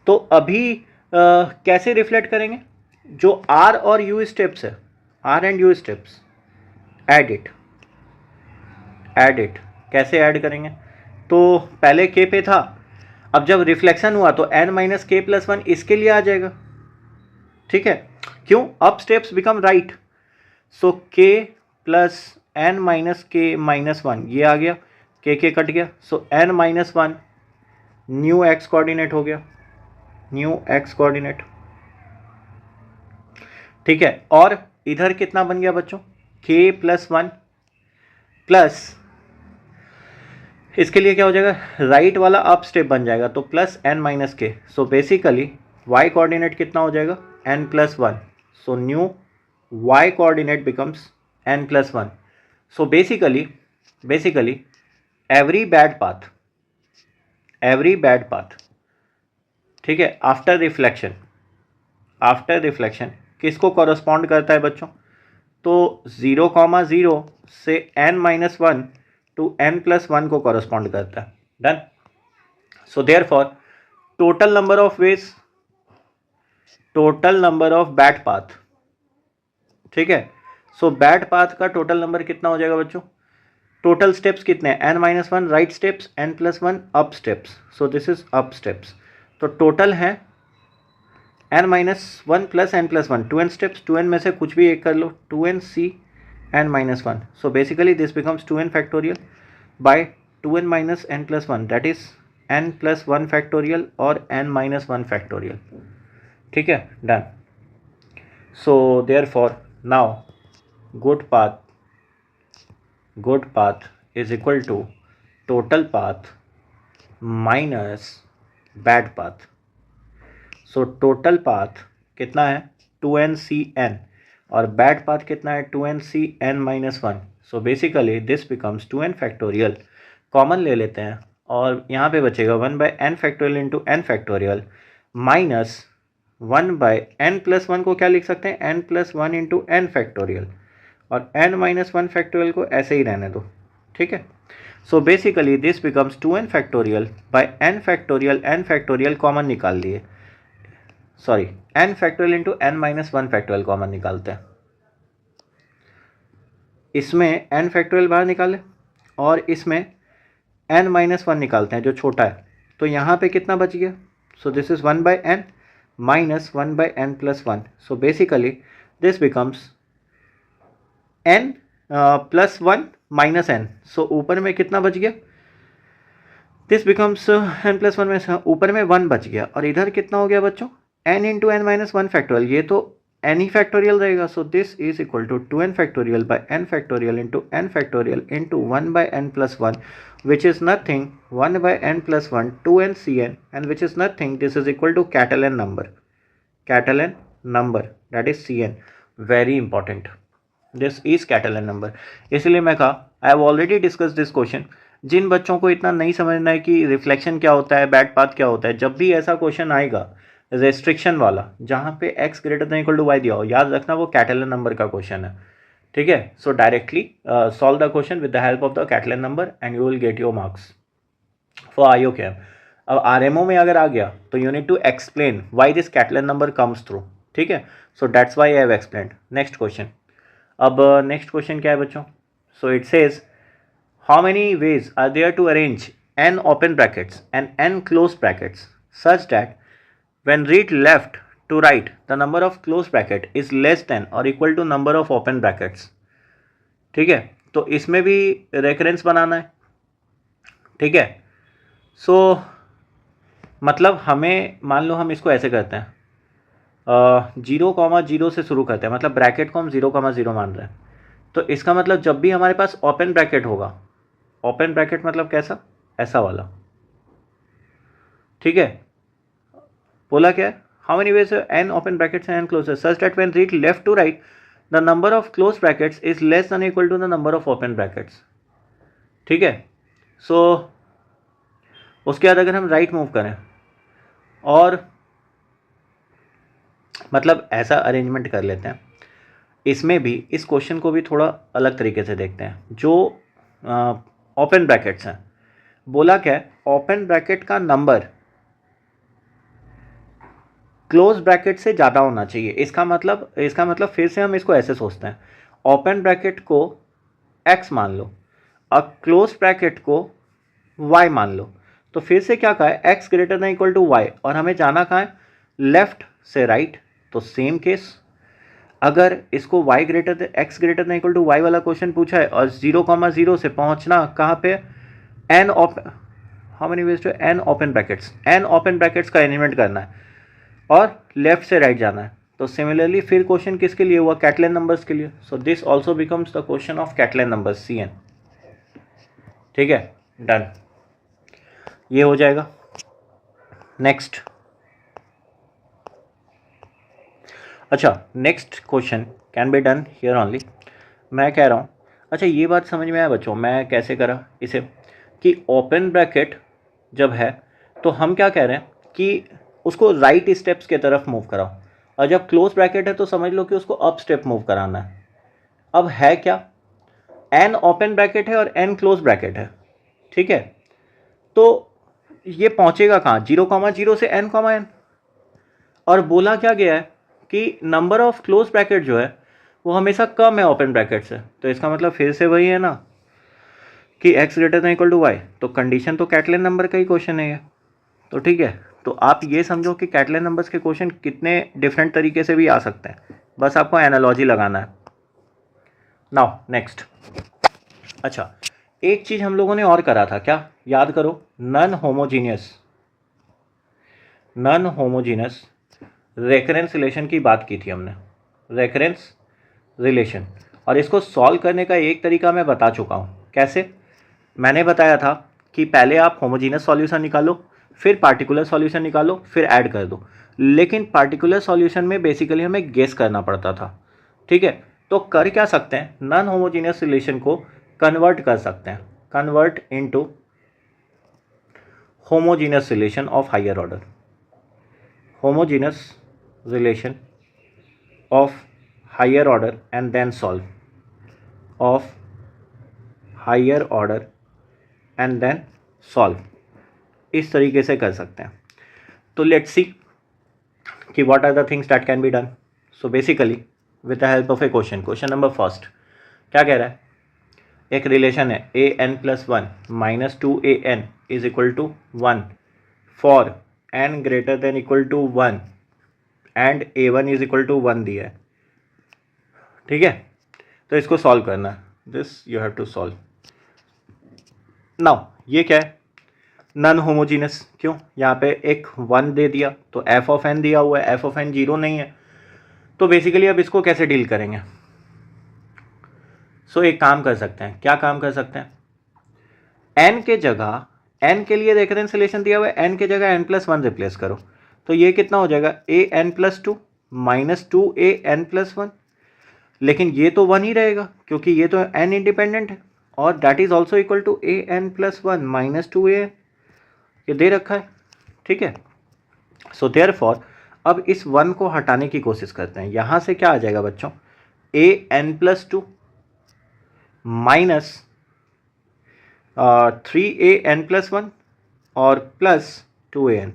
तो अभी कैसे रिफ्लेक्ट करेंगे, जो r और u स्टेप्स है, r and u steps, add it, कैसे ऐड करेंगे, तो पहले k पे था, अब जब रिफ्लेक्शन हुआ तो n माइनस के प्लस 1 इसके लिए आ जाएगा। ठीक है, क्यों, अप स्टेप्स बिकम राइट, सो k प्लस n माइनस के माइनस 1 ये आ गया, k कट गया, सो n minus 1 new x coordinate हो गया, न्यू x कोऑर्डिनेट। ठीक है, और इधर कितना बन गया बच्चों, k प्लस 1 प्लस इसके लिए क्या हो जाएगा, राइट वाला अप स्टेप बन जाएगा, तो प्लस n माइनस के, सो बेसिकली y कोऑर्डिनेट कितना हो जाएगा n plus 1, so new y coordinate becomes n plus 1। So basically every bad path, ठीक है, आफ्टर रिफ्लेक्शन किसको कॉरस्पॉन्ड करता है बच्चों, तो 0,0 से n minus 1 to n plus 1 को कॉरस्पॉन्ड करता है। Done, so therefore total number of bad path, ठीक है, सो बैड पाथ का टोटल नंबर कितना हो जाएगा बच्चों, टोटल स्टेप्स कितने हैं, n minus 1 right steps, n plus 1 up steps, so this is up steps, तो टोटल है n minus 1 plus n plus 1, 2n steps, 2n में से कुछ भी एक कर लो, 2n c n minus 1, so basically this becomes 2n factorial by 2n minus n plus 1, that is n plus 1 factorial और n माइनस 1 फैक्टोरियल। ठीक है, done, so therefore now good path is equal to total path minus bad path. So total path कितना है 2nCn और bad path कितना है 2nCn minus 1, so basically this becomes 2n factorial, common ले लेते हैं और यहाँ पे बचेगा 1 by n factorial into n factorial minus 1 by n plus 1 को क्या लिख सकते हैं n plus 1 into n factorial, और n माइनस 1 फैक्टोरियल को ऐसे ही रहने दो। ठीक है, so basically this becomes 2n factorial by n factorial common निकाल लिए, sorry n factorial into n minus 1 factorial common निकालते हैं, इसमें n फैक्टोरियल बाहर निकाले और इसमें n माइनस 1 निकालते हैं जो छोटा है, तो यहाँ पे कितना बच गया, so this is 1 by n minus 1 by n plus 1, so basically this becomes n plus 1 minus n, सो ऊपर में कितना बच गया, दिस बिकम्स n प्लस 1 में ऊपर में 1 बच गया, और इधर कितना हो गया बच्चों n into n minus 1 factorial, ये तो n ही फैक्टोरियल रहेगा, so this is equal to 2n factorial by n factorial into 1 by n plus 1 which is nothing 1 by n plus 1 2nCn, and which is nothing, this is equal to Catalan number that is Cn, very important, this is Catalan number। इसलिए मैं कहा I have already discussed this question, जिन बच्चों को इतना नहीं समझना है कि रिफ्लेक्शन क्या होता है, बैड पाथ क्या होता है, जब भी ऐसा क्वेश्चन आएगा रेस्ट्रिक्शन वाला जहाँ पे x greater than equal to y दिया हो, याद रखना वो कैटलन नंबर का क्वेश्चन है। ठीक है, so directly solve the question with the help of the Catalan number and you will get your marks for IOCAM। अब RMO में अगर आ गया तो you need to explain why this Catalan number comes through. ठीक है, so that's why I have explained. Next question, अब next question क्या है बच्चों, so it says how many ways are there to arrange n open brackets and n close brackets such that when read left to right the number of closed bracket is less than or equal to number of open brackets। ठीक है, तो इसमें भी reference बनाना है। ठीक है, सो मतलब हमें मान लो हम इसको ऐसे करते हैं 0,0 से शुरू करते हैं, मतलब ब्रैकेट को हम 0,0 मान रहे हैं, तो इसका मतलब जब भी हमारे पास ओपन ब्रैकेट होगा, ओपन ब्रैकेट मतलब कैसा, ऐसा वाला। ठीक है, बोला क्या है, how many ways n open brackets and close such that when read left to right the number of close brackets is less than equal to the number of open brackets. ठीक है, सो उसके बाद अगर हम राइट मूव करें और मतलब ऐसा अरेंजमेंट कर लेते हैं, इसमें भी इस क्वेश्चन को भी थोड़ा अलग तरीके से देखते हैं। जो ओपन ब्रैकेट्स हैं, बोला क्या है, ओपन ब्रैकेट का नंबर क्लोज ब्रैकेट से ज़्यादा होना चाहिए। इसका मतलब फिर से हम इसको ऐसे सोचते हैं, ओपन ब्रैकेट को x मान लो और क्लोज ब्रैकेट को y मान लो। तो फिर से क्या कहा है, x greater than equal to y, और हमें जाना कहाँ है, लेफ्ट से राइट। तो सेम केस, अगर इसको x greater than equal to y वाला क्वेश्चन पूछा है और 0,0 से पहुंचना कहाँ पे, how many ways to n open brackets का अरेंजमेंट करना है और लेफ्ट से राइट जाना है। तो सिमिलरली फिर क्वेश्चन किसके लिए हुआ, कैटलाइन नंबर्स के लिए। So this also becomes the question of Catalan numbers Cn। ठीक है, डन, ये हो जाएगा। नेक्स्ट, अच्छा next question can be done here only. मैं कह रहा हूँ, अच्छा ये बात समझ में आया बच्चों, मैं कैसे करा इसे, कि ओपन ब्रैकेट जब है तो हम क्या कह रहे हैं कि उसको राइट स्टेप्स के तरफ मूव कराओ, और जब क्लोज ब्रैकेट है तो समझ लो कि उसको अप स्टेप मूव कराना है। अब है क्या, n ओपन ब्रैकेट है और n क्लोज ब्रैकेट है। ठीक है, तो ये पहुंचेगा कहाँ, 0,0 से n, और बोला क्या गया है कि नंबर ऑफ क्लोज ब्रैकेट जो है वो हमेशा कम है ओपन ब्रैकेट से। तो इसका मतलब फिर से वही है ना कि x greater than equal to y, तो कंडीशन तो कैटलाइन नंबर का ही क्वेश्चन है ये। तो ठीक है, तो आप ये समझो कि कैटलाइन नंबर्स के क्वेश्चन कितने डिफरेंट तरीके से भी आ सकते हैं, बस आपको एनालॉजी लगाना है। नाउ नेक्स्ट, अच्छा एक चीज़ हम लोगों ने और करा था, क्या याद करो, नॉन होमोजीनियस रेकरेंस रिलेशन की बात की थी हमने, रेकरेंस रिलेशन। और इसको सॉल्व करने का एक तरीका मैं बता चुका हूँ। कैसे, मैंने बताया था कि पहले आप होमोजीनियस सॉल्यूशन निकालो, फिर पार्टिकुलर सॉल्यूशन निकालो, फिर ऐड कर दो। लेकिन पार्टिकुलर सॉल्यूशन में बेसिकली हमें गेस करना पड़ता था। ठीक है, तो कर क्या सकते हैं, नॉन होमोजीनियस रिलेशन को कन्वर्ट कर सकते हैं, convert into homogeneous relation of higher order, homogeneous relation of higher order and then solve, of higher order and then solve, इस तरीके से कर सकते हैं। तो लेट्स सी कि what are the things that can be done. So basically with the help of a question number first क्या कह रहा है, एक रिलेशन है an+1 -2an is equal to 1 for n greater than equal to 1 and a1 is equal to 1 दिया है। ठीक है, तो इसको सॉल्व करना है, this you have to solve. Now ये क्या है, नॉन होमोजीनियस, क्यों, यहाँ पे एक 1 दे दिया तो f ऑफ n दिया हुआ है, f ऑफ n 0 नहीं है। तो बेसिकली अब इसको कैसे डील करेंगे, सो एक काम कर सकते हैं, क्या काम कर सकते हैं, n के जगह, n के लिए रेकरेंस रिलेशन दिया हुआ है, n के जगह n+1 रिप्लेस करो। तो ये कितना हो जाएगा, an+2 -2an+1, लेकिन ये तो 1 ही रहेगा क्योंकि ये तो n इंडिपेंडेंट है, और that is also equal to an+1 -2an, ये दे रखा है। ठीक है, सो देयरफॉर अब इस 1 को हटाने की कोशिश करते हैं। यहाँ से क्या आ जाएगा बच्चों, an+2 माइनस 3an+1 और plus 2an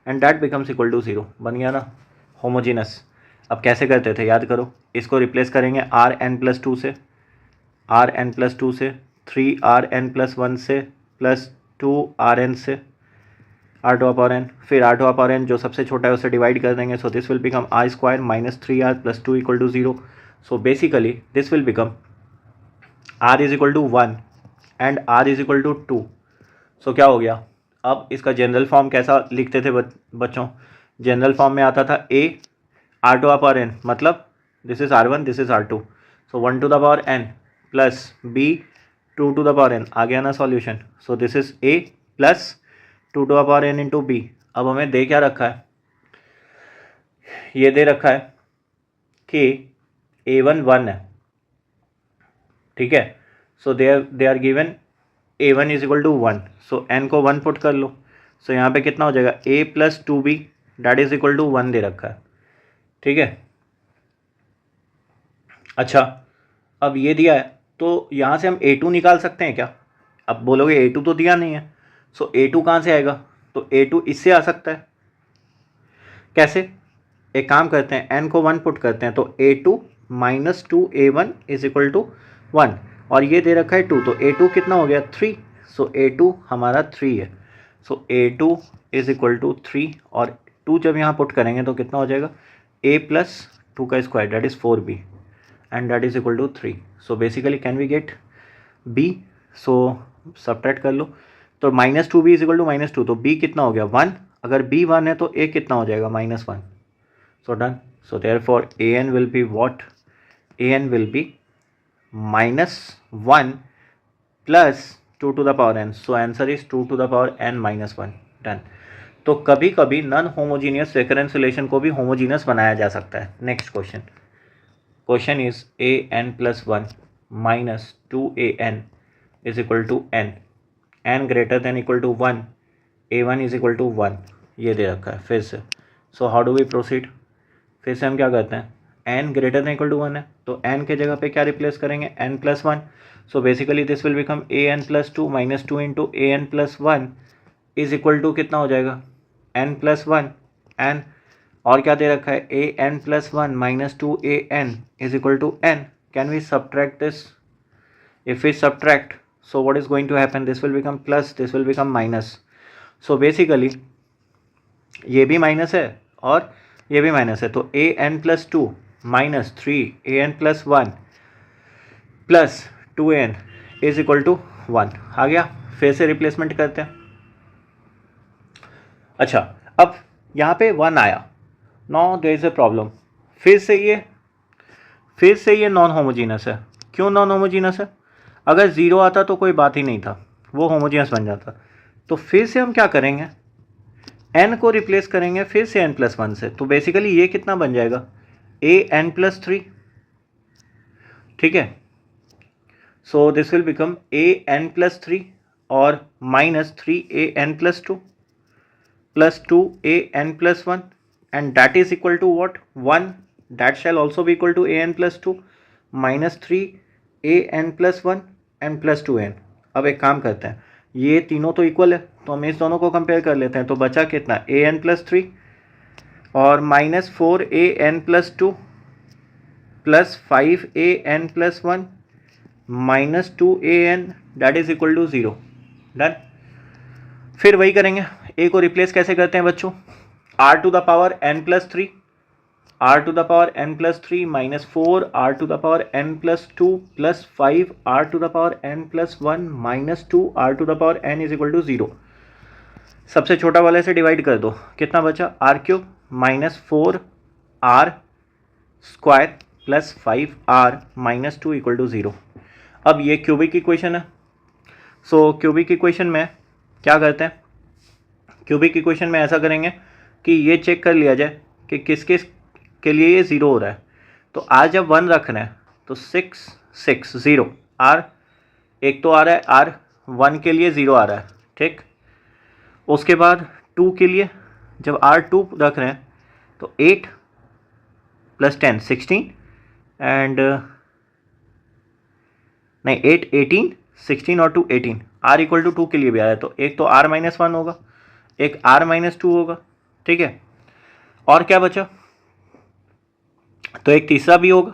and that becomes equal to 0, बन गया ना होमोजीनस। अब कैसे करते थे याद करो, इसको रिप्लेस करेंगे rn+2 से, rn+2 से, 3rn+1 से, प्लस 2rn से, r2/n, फिर r2/n जो सबसे छोटा है उसे डिवाइड कर देंगे। So this will become r² -3r + 2 equal to 0। So basically this will become r is equal to 1 and r is equal to 2। सो क्या हो गया, अब इसका जनरल फॉर्म कैसा लिखते थे बच्चों, जनरल फॉर्म में आता था a r2/n, मतलब this is r1 this is r2, so 1n plus b 2n, आ गया ना solution. So this is a plus 2n into b. अब हमें दे क्या रखा है, ये दे रखा है कि A1 1 है, ठीक है। So they are given A1 is equal to 1, सो n को 1 पुट कर लो। सो यहाँ पे कितना हो जाएगा a plus 2b that is equal to 1 दे रखा है, ठीक है। अच्छा, अब ये दिया है तो यहाँ से हम A2 निकाल सकते हैं क्या? अब बोलोगे A2 तो दिया नहीं है, सो A2 कहाँ से आएगा? तो A2 इससे आ सकता है। कैसे? एक काम करते हैं, n को 1 पुट करते हैं, तो A2 minus 2A1 is equal to 1, और ये दे रखा है 2, तो A2 कितना हो गया 3, सो A2 हमारा 3 है। सो A2 इज इक्वल टू 3, और 2 जब यहाँ पुट करेंगे तो कितना हो जाएगा a प्लस 2 का square that is 4b and that is equal to 3। So basically can we get b? So subtract कर लो, तो minus 2b is equal to minus 2, तो b कितना हो गया 1, अगर b 1 है तो a कितना हो जाएगा -1। So done. So therefore an will be what? An will be -1 plus 2 to the power n. So answer is 2 to the power n minus 1. Done. तो कभी कभी नॉन होमोजीनियस रेकरेंस रिलेशन को भी होमोजीनियस बनाया जा सकता है। Next question, question is an plus 1 minus 2an is equal to n greater than equal to 1, a1 is equal to 1, ये दे रखा है फिर से। So how do we proceed? फिर से हम क्या करते हैं, n greater than equal to 1 है, तो n के जगह पे क्या रिप्लेस करेंगे n plus 1। So basically this will become an plus 2 minus 2 into an plus 1 is equal to कितना हो जाएगा n प्लस 1 n, और क्या दे रखा है an plus 1 minus 2an is equal to n। Can we subtract this? If we subtract, so what is going to happen, this will become plus, this will become minus. So basically ये भी minus है और ये भी minus है, तो an plus 2 minus 3an plus 1 plus 2an is equal to 1 आ गया। फिर से रिप्लेसमेंट करते हैं। अच्छा, अब यहाँ पे 1 आया, no there is a problem. फिर से ये नॉन होमोजीनस है। क्यों नॉन होमोजीनस है? अगर 0 आता तो कोई बात ही नहीं था, वो होमोजीनस बन जाता। तो फिर से हम क्या करेंगे, n को रिप्लेस करेंगे फिर से n प्लस 1 से, तो बेसिकली ये कितना बन जाएगा an प्लस 3, ठीक है। So this will become an plus 3 और minus 3an plus 2 plus 2an plus 1 and that is equal to what 1, that shall also be equal to an plus 2 minus 3an plus 1 and plus 2n। अब एक काम करते हैं, ये तीनों तो equal है तो हम इस दोनों को कंपेयर कर लेते हैं, तो बचा कितना an प्लस 3 और minus 4an plus 2 plus 5an plus 1 minus 2an that is equal to 0। Done. फिर वही करेंगे, a को रिप्लेस कैसे करते हैं बच्चों, r to the power n plus 3, r to the power n plus 3 minus 4 r to the power n plus 2 plus 5 r to the power n plus 1 minus 2 r to the power n is equal to 0। सबसे छोटा वाले से divide कर दो, कितना बचा r cube minus 4r square plus 5r minus 2 equal to 0। अब ये क्यूबिक इक्वेशन है। सो क्यूबिक इक्वेशन में क्या करते हैं, क्यूबिक इक्वेशन में ऐसा करेंगे कि ये चेक कर लिया जाए कि किस किस के लिए ये 0 हो रहा है। तो आज जब 1 रख रहे हैं तो 6 6 0 r, एक तो आ रहा है r 1 के लिए 0 आ रहा है, ठीक। उसके बाद 2 के लिए जब r 2 रख रहे हैं तो 8 प्लस 10 16 एंड नहीं 8 18 16 और 2 18, r इक्वल टू 2 के लिए भी आ रहा है, तो एक तो r माइनस 1 होगा, एक r माइनस 2 होगा, ठीक है। और क्या बचा, तो एक तीसरा भी होगा।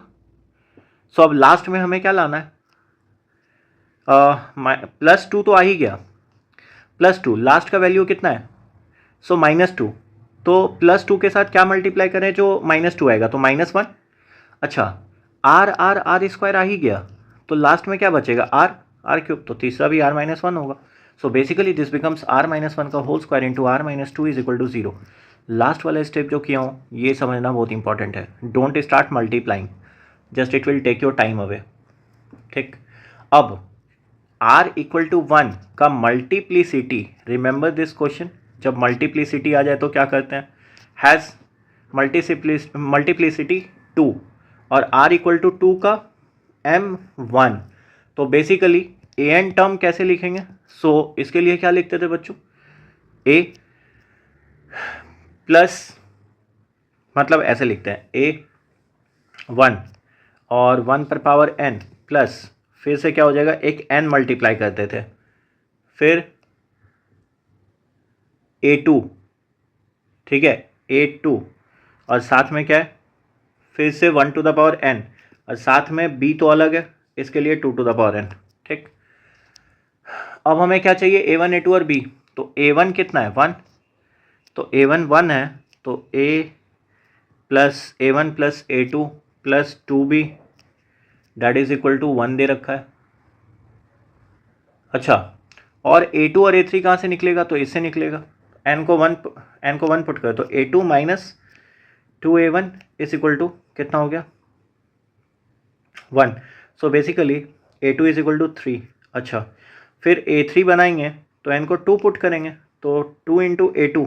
सो अब लास्ट में हमें क्या लाना है, प्लस 2 तो आ ही गया, प्लस 2 लास्ट का वैल्यू कितना है, सो माइनस 2, तो प्लस 2 के साथ क्या मल्टीप्लाई करें जो माइनस 2 आएगा, तो माइनस 1। अच्छा, r स्क्वायर आ ही गया, तो लास्ट में क्या बचेगा r क्यूब, तो तीसरा भी r माइनस 1 होगा। So basically this becomes r minus 1 का whole square into r minus 2 is equal to 0। Last वाला स्टेप जो किया हूँ ये समझना बहुत इंपॉर्टेंट है, don't start multiplying, just it will take your time away, ठीक। अब r इक्वल टू 1 का मल्टीप्लिसिटी, रिमेंबर दिस क्वेश्चन, जब मल्टीप्लिसिटी आ जाए तो क्या करते हैं, हैज़ मल्टीप्लिसिटी 2 और r इक्वल टू 2 का m1। तो बेसिकली an टर्म कैसे लिखेंगे? सो इसके लिए क्या लिखते थे बच्चों? a प्लस, मतलब ऐसे लिखते हैं a1 और 1 पर पावर n प्लस, फिर से क्या हो जाएगा, एक n मल्टीप्लाई करते थे, फिर a2, ठीक है, a2 और साथ में क्या है, फिर से 1 टू द पावर n और साथ में b तो अलग है, इसके लिए 2 टू द पावर n। ठीक, अब हमें क्या चाहिए, a1 a2 और b। तो a1 कितना है, 1, तो a1 1 है, तो a plus a1 plus a2 plus 2b that is equal to 1 दे रखा है। अच्छा, और a2 और a3 कहाँ से निकलेगा, तो इससे निकलेगा, n को 1 पुट कर, तो a2 minus 2a1 is equal to कितना हो गया, 1। So basically a2 is equal to 3। अच्छा, फिर a3 बनाएंगे तो n को 2 पुट करेंगे, तो 2 इंटू a2,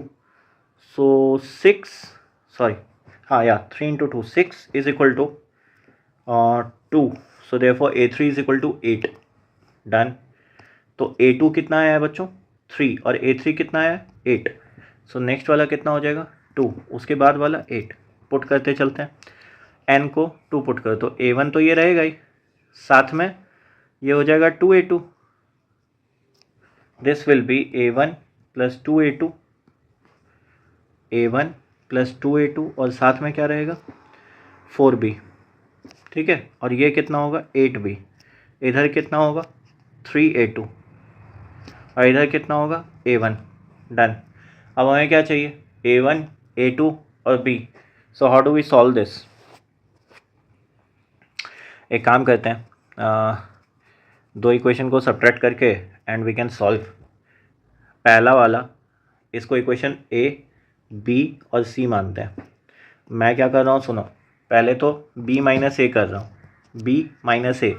सो 6, सॉरी हाँ या 3 into 2 6 is equal to 2। So therefore a3 is equal to 8। Done. तो a2 कितना आया है बच्चों, 3, और a3 कितना आया है, 8। सो नेक्स्ट वाला कितना हो जाएगा, 2, उसके बाद वाला 8। पुट करते चलते हैं, n को 2 पुट करो तो a1 तो ये रहेगा ही, साथ में ये हो जाएगा 2a2, this will B a1 plus 2a2, a1 plus 2a2 और साथ में क्या रहेगा, 4b। ठीक है, और ये कितना होगा, 8b। इधर कितना होगा, 3a2 और इधर कितना होगा, a1। डन। अब हमें क्या चाहिए, a1 a2 और b। So how do we solve this? एक काम करते हैं, दो इक्वेशन को सब्ट्रैक्ट करके एंड वी कैन सॉल्व। पहला वाला, इसको इक्वेशन a b और c मानते हैं। मैं क्या कर रहा हूँ, सुनो, पहले तो b माइनस a कर रहा हूँ, b minus a।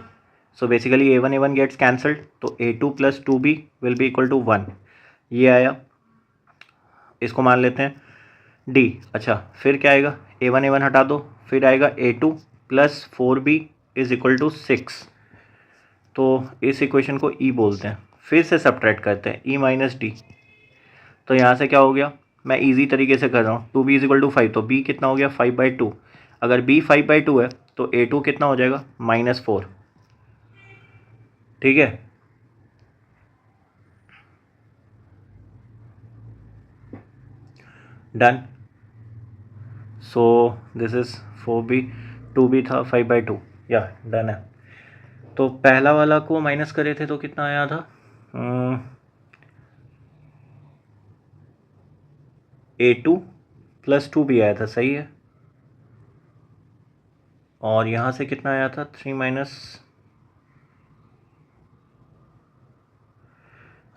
So basically a1 gets cancelled, तो a2 plus 2b will be equal to 1। ये आया, इसको मान लेते हैं d। अच्छा, फिर क्या आएगा, a1 हटा दो, फिर आएगा a2 plus 4b is equal to 6। तो इस इक्वेशन को e बोलते हैं। फिर से सब्ट्रैक्ट करते हैं, e माइनस डी। तो यहाँ से क्या हो गया, मैं इजी तरीके से कर रहा हूँ, 2b इज इक्वल टू 5, तो b कितना हो गया, 5/2। अगर b 5/2 है तो a2 कितना हो जाएगा, -4। ठीक है, done. So this is 4b, 2b था 5/2, या डन है। तो पहला वाला को माइनस करे थे तो कितना आया था, a2 प्लस 2b आया था, सही है। और यहाँ से कितना आया था, 3 माइनस,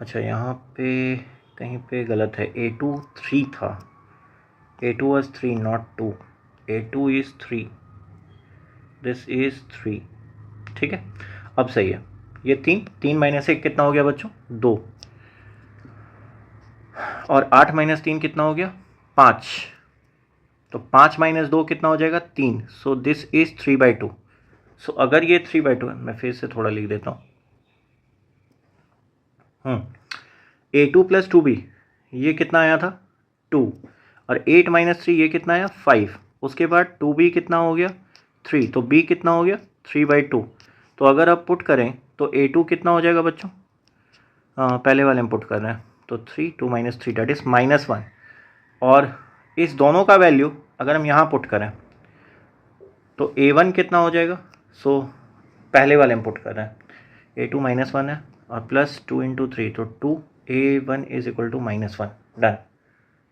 अच्छा यहाँ पे कहीं पे गलत है, a2 3 था, a2 was 3 not 2, a2 is 3, this is 3। ठीक है, अब सही है। ये 3 माइनस 1 कितना हो गया बच्चों, 2, और 8 माइनस 3 कितना हो गया, 5। तो 5 माइनस 2 कितना हो जाएगा, 3। So this is 3/2। सो अगर ये 3/2 है, मैं फिर से थोड़ा लिख देता हूँ, a2 प्लस 2b ये कितना आया था, 2, और 8 माइनस 3 ये कितना आया, 5। उसके बाद 2b कितना हो गया, 3, तो b कितना हो गया, 3/2। तो अगर आप पुट करें तो a2 कितना हो जाएगा बच्चों, पहले वाले में पुट कर रहे हैं, तो 3 2 माइनस 3 डैट इज -1। और इस दोनों का वैल्यू अगर हम यहाँ पुट करें तो a1 कितना हो जाएगा, सो पहले वाले में पुट कर रहे हैं, a2 -1 है और प्लस 2 इंटू 3, तो 2a1 is equal to -1। Done.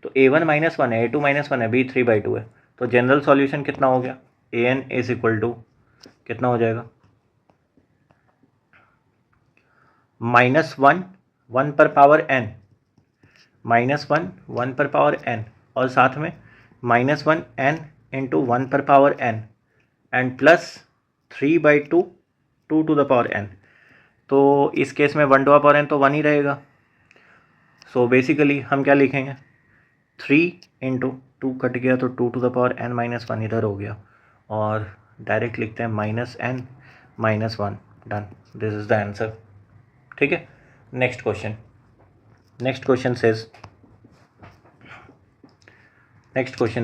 तो a1 -1 है, a2 -1 है, b 3/2 है। तो जनरल सॉल्यूशन कितना हो गया, an इज इक्वल टू कितना हो जाएगा, -1 1 पर पावर n, -1 1 पर पावर n, और साथ में -1 n इंटू 1 पर power n and plus 3/2 2 to the power n। तो इस केस में 1 टू द पावर n तो 1 ही रहेगा। सो बेसिकली हम क्या लिखेंगे, 3 इंटू 2 कट गया तो 2 to the power n minus 1 इधर हो गया और डायरेक्ट लिखते हैं -n - 1 done, this is the answer. ठीक है, नेक्स्ट क्वेश्चन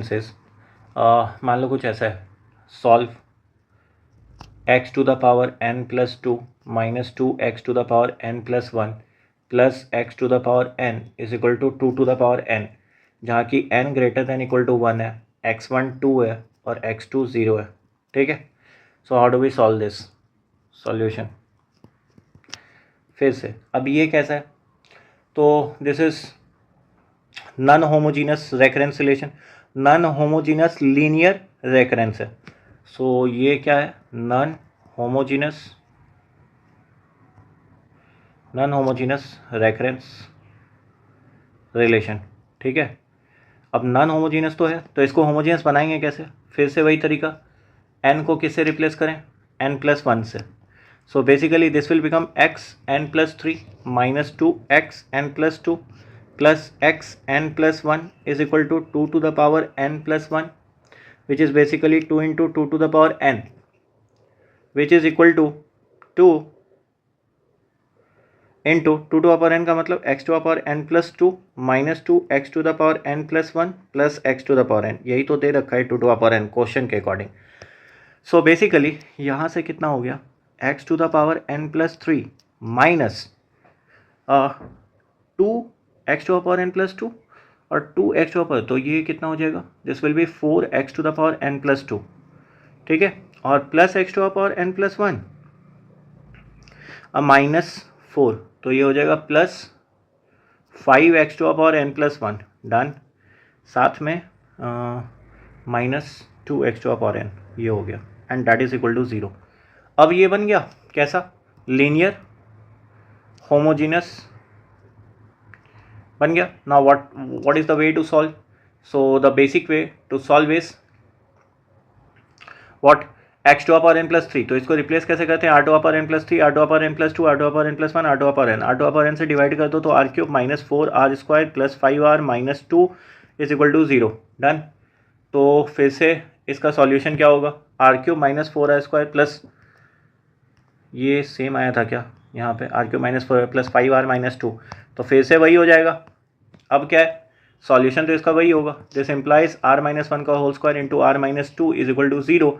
सेज मान लो कुछ ऐसा है, solve x to the power n plus 2 minus 2x to the power n plus 1 plus x to the power n is equal to 2 to the power n, जहाँ की n greater than equal to 1 है, x1 2 है और x2 0 है। ठीक है, so how do we solve this solution. फिर से अब ये कैसा है, तो this is non homogeneous recurrence relation, non homogeneous linear recurrence है। सो ये क्या है, नॉन होमोजीनस रेकरेंस रिलेशन। ठीक है, अब नॉन होमोजीनस तो है, तो इसको होमोजीनस बनाएंगे कैसे, फिर से वही तरीका, n को किससे रिप्लेस करें, n प्लस 1 से। So basically this will become x n plus 3 minus 2 x n plus 2 plus x n plus 1 is equal to 2 to the power n plus 1 which is basically 2 into 2 to the power n which is equal to 2 into 2 to the power n का मतलब x to the power n plus 2 minus 2 x to the power n plus 1 plus x to the power n, यही तो दे रखा है 2 to the power n question के according. So basically यहाँ से कितना हो गया, x to the power n plus 3 minus 2 x to the power n plus 2 और 2 x टू द पावर, तो ये कितना हो जाएगा, this will be 4 x to the power n plus 2। ठीक है, और plus x to the power n plus 1 minus 4, तो ये हो जाएगा plus 5 x to the power n plus 1 done, साथ में minus 2 x to the power n, ये हो गया and that is equal to 0। अब ये बन गया कैसा, लीनियर होमोजीनस बन गया। Now what is the way to solve, so the basic way to solve is what, x to the power n plus 3, तो इसको रिप्लेस कैसे करते हैं, r to the power n plus 3 r to the power n plus 2 r to the power n plus 1 r to the power n से divide कर दो तो r cube minus 4r square plus 5r minus 2 is equal to 0 done. तो फिर से इसका solution क्या होगा, r cube minus 4r square plus, ये सेम आया था क्या यहाँ पे, r cube minus 4 plus 5r minus 2, तो फिर से वही हो जाएगा। अब क्या है, सॉल्यूशन तो इसका वही होगा, दिस इम्प्लाइज r माइनस 1 का whole square into r minus 2 is equal to 0,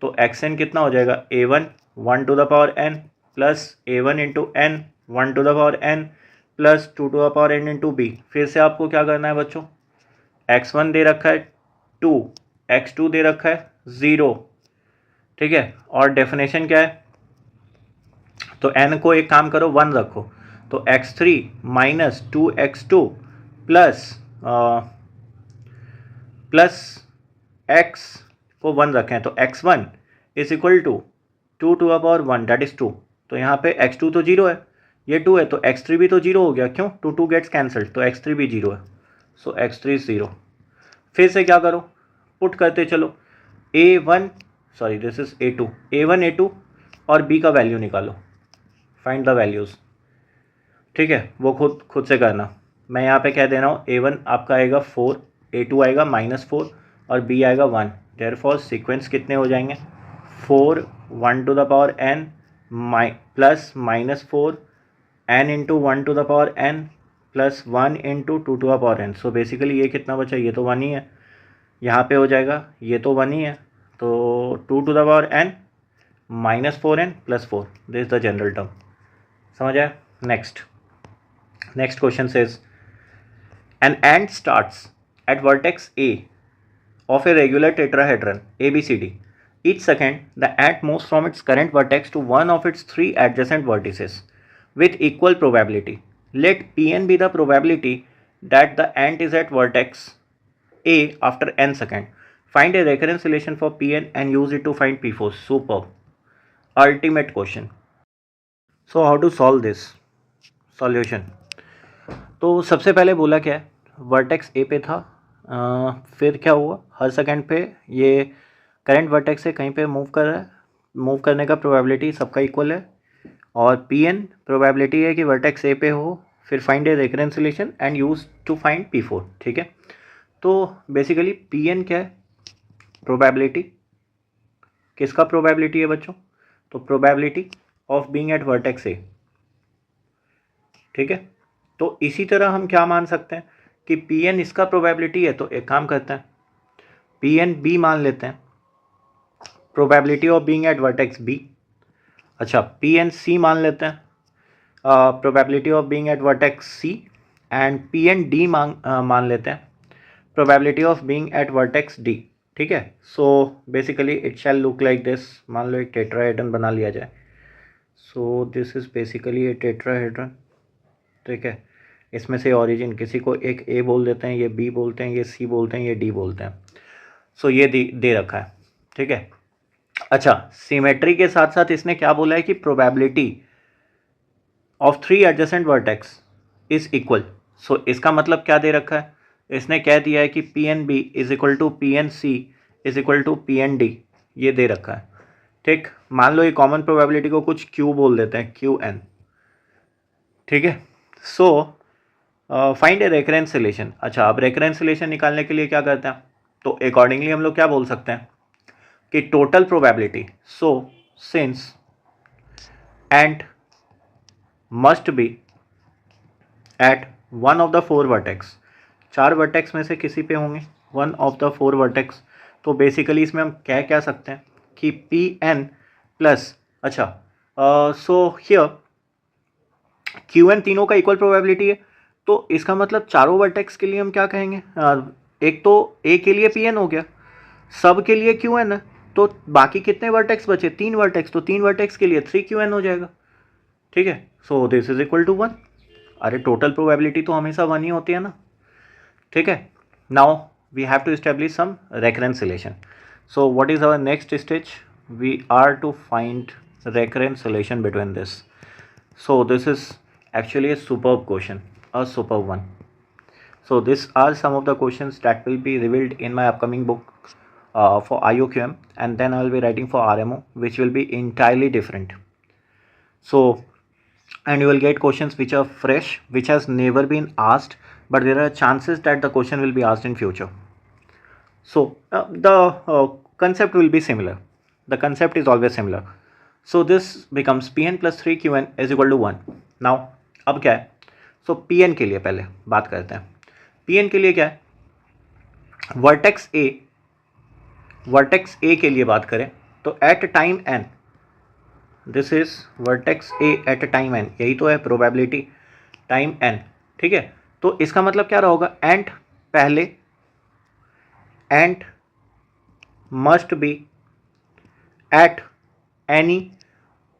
तो xn कितना हो जाएगा, a1 1 to the power n plus a1 into n 1 to the power n plus 2 to the power n into b। फिर से आपको क्या करना है बच्चों, x1 दे रखा है 2, x2 दे रखा है 0। ठीक है, और डेफिनेशन क्या है, तो n को एक काम करो 1 रखो, तो x3 minus 2x2 plus x को 1 रखें, तो x1 is equal to 2 to the power 1 that is 2, तो यहाँ पे x2 तो 0 है, ये 2 है, तो x3 भी तो 0 हो गया, क्यों, 2 2 गेट्स कैंसल्ड, तो x3 भी 0 है, सो x3 इज 0। फिर से क्या करो, पुट करते चलो, a1 sorry this is a1 a2 और b का वैल्यू निकालो, फाइंड द वैल्यूज़। ठीक है, वो खुद से करना, मैं यहाँ पे कह दे रहा हूँ a1 आपका आएगा 4, a2 आएगा -4 और b आएगा 1, देयरफॉर सीक्वेंस कितने हो जाएंगे, 4 1 to the power n plus -4 n into 1 to the power n plus 1 into 2 to the power n। So basically ये कितना बचा, ये तो 1 ही है, यहाँ पे हो जाएगा ये तो 1 ही है, तो 2 to the power n -4n plus 4, this is the general term. समझ आया। Next question says an ant starts at vertex A of a regular tetrahedron ABCD. Each second, the ant moves from its current vertex to one of its 3 adjacent vertices with equal probability. Let Pn be the probability that the ant is at vertex A after n second. Find a recurrence relation for Pn and use it to find P4. Superb. Ultimate question. So how to solve this? Solution. तो सबसे पहले बोला क्या है, vertex ए पे था, फिर क्या हुआ, हर सेकंड पे ये करंट वर्टेक्स से कहीं पे मूव कर रहा है, मूव करने का प्रोबेबिलिटी सबका इक्वल है, और पी एन प्रोबेबिलिटी है कि वर्टेक्स ए पे हो, फिर find a recurrence relation and use to find P4। ठीक है, तो बेसिकली पी एन क्या है, प्रोबेबिलिटी, किसका प्रोबेबिलिटी है बच्चों, तो probability of being at vertex ए, ठीक है। तो इसी तरह हम क्या मान सकते हैं कि पी एन इसका प्रोबेबिलिटी है, तो एक काम करते हैं पी एन बी मान लेते हैं, probability of being at vertex B. अच्छा, पी एन सी मान लेते हैं, probability of being at vertex C. And P n D मान लेते हैं, probability of being at vertex D, ठीक है। So basically it shall look like this. मान लो एक टेट्राहेड्रन बना लिया जाए। So this is basically a tetrahedron, ठीक है। इसमें से ओरिजिन किसी को एक ए बोल देते हैं, ये बी बोलते हैं, ये सी बोलते हैं, ये डी बोलते हैं। सो ये दे रखा है, ठीक है। अच्छा, सिमेट्री के साथ साथ इसने क्या बोला है कि probability of 3 adjacent vertex is equal. सो इसका मतलब क्या दे रखा है, इसने कह दिया है कि P n B is equal to P n C is equal to P n D, ये दे रखा है, ठीक। मान लो ये कॉमन प्रोबेबिलिटी को कुछ क्यू बोल देते हैं, क्यू एन, ठीक है। सो फाइंड ए रेकरेंसिलेशन। अच्छा, अब रेकरेंसिलेशन निकालने के लिए क्या करते हैं, तो अकॉर्डिंगली हम लोग क्या बोल सकते हैं कि total probability, so since ant must be at one of the 4 vertex, 4 vertex में से किसी पे होंगे, वन ऑफ द 4 वर्टेक्स। तो बेसिकली इसमें हम क्या सकते हैं कि पी एन प्लस, अच्छा सो हियर क्यू एन तीनों का इक्वल प्रोबेबिलिटी है, तो इसका मतलब चारों वर्टेक्स के लिए हम क्या कहेंगे, एक तो ए के लिए पी एन हो गया, सब के लिए क्यू एन है, तो बाकी कितने वर्टेक्स बचे, 3 वर्टेक्स, तो 3 वर्टेक्स के लिए 3 क्यू एन हो जाएगा, ठीक है। So this is equal to 1। अरे टोटल प्रोबेबिलिटी तो हमेशा 1 ही होती है ना, ठीक है। Now we have to establish some recurrence relation. So what is our next stage, we are to find recurrence relation between this. So this is actually a superb question, a superb one. So these are some of the questions that will be revealed in my upcoming book for IOQM, and then I will be writing for RMO, which will be entirely different. So, and you will get questions which are fresh, which has never been asked, but there are chances that the question will be asked in future. So the concept will be similar. The concept is always similar. So this becomes Pn plus 3Qn is equal to 1. Now अब क्या है, सो P N के लिए पहले बात करते हैं। P N के लिए क्या है, वर्टेक्स ए के लिए बात करें तो at time n, this is vertex A at time n, यही तो है प्रोबेबिलिटी टाइम एन, ठीक है। तो इसका मतलब क्या होगा, एंड पहले and must be at any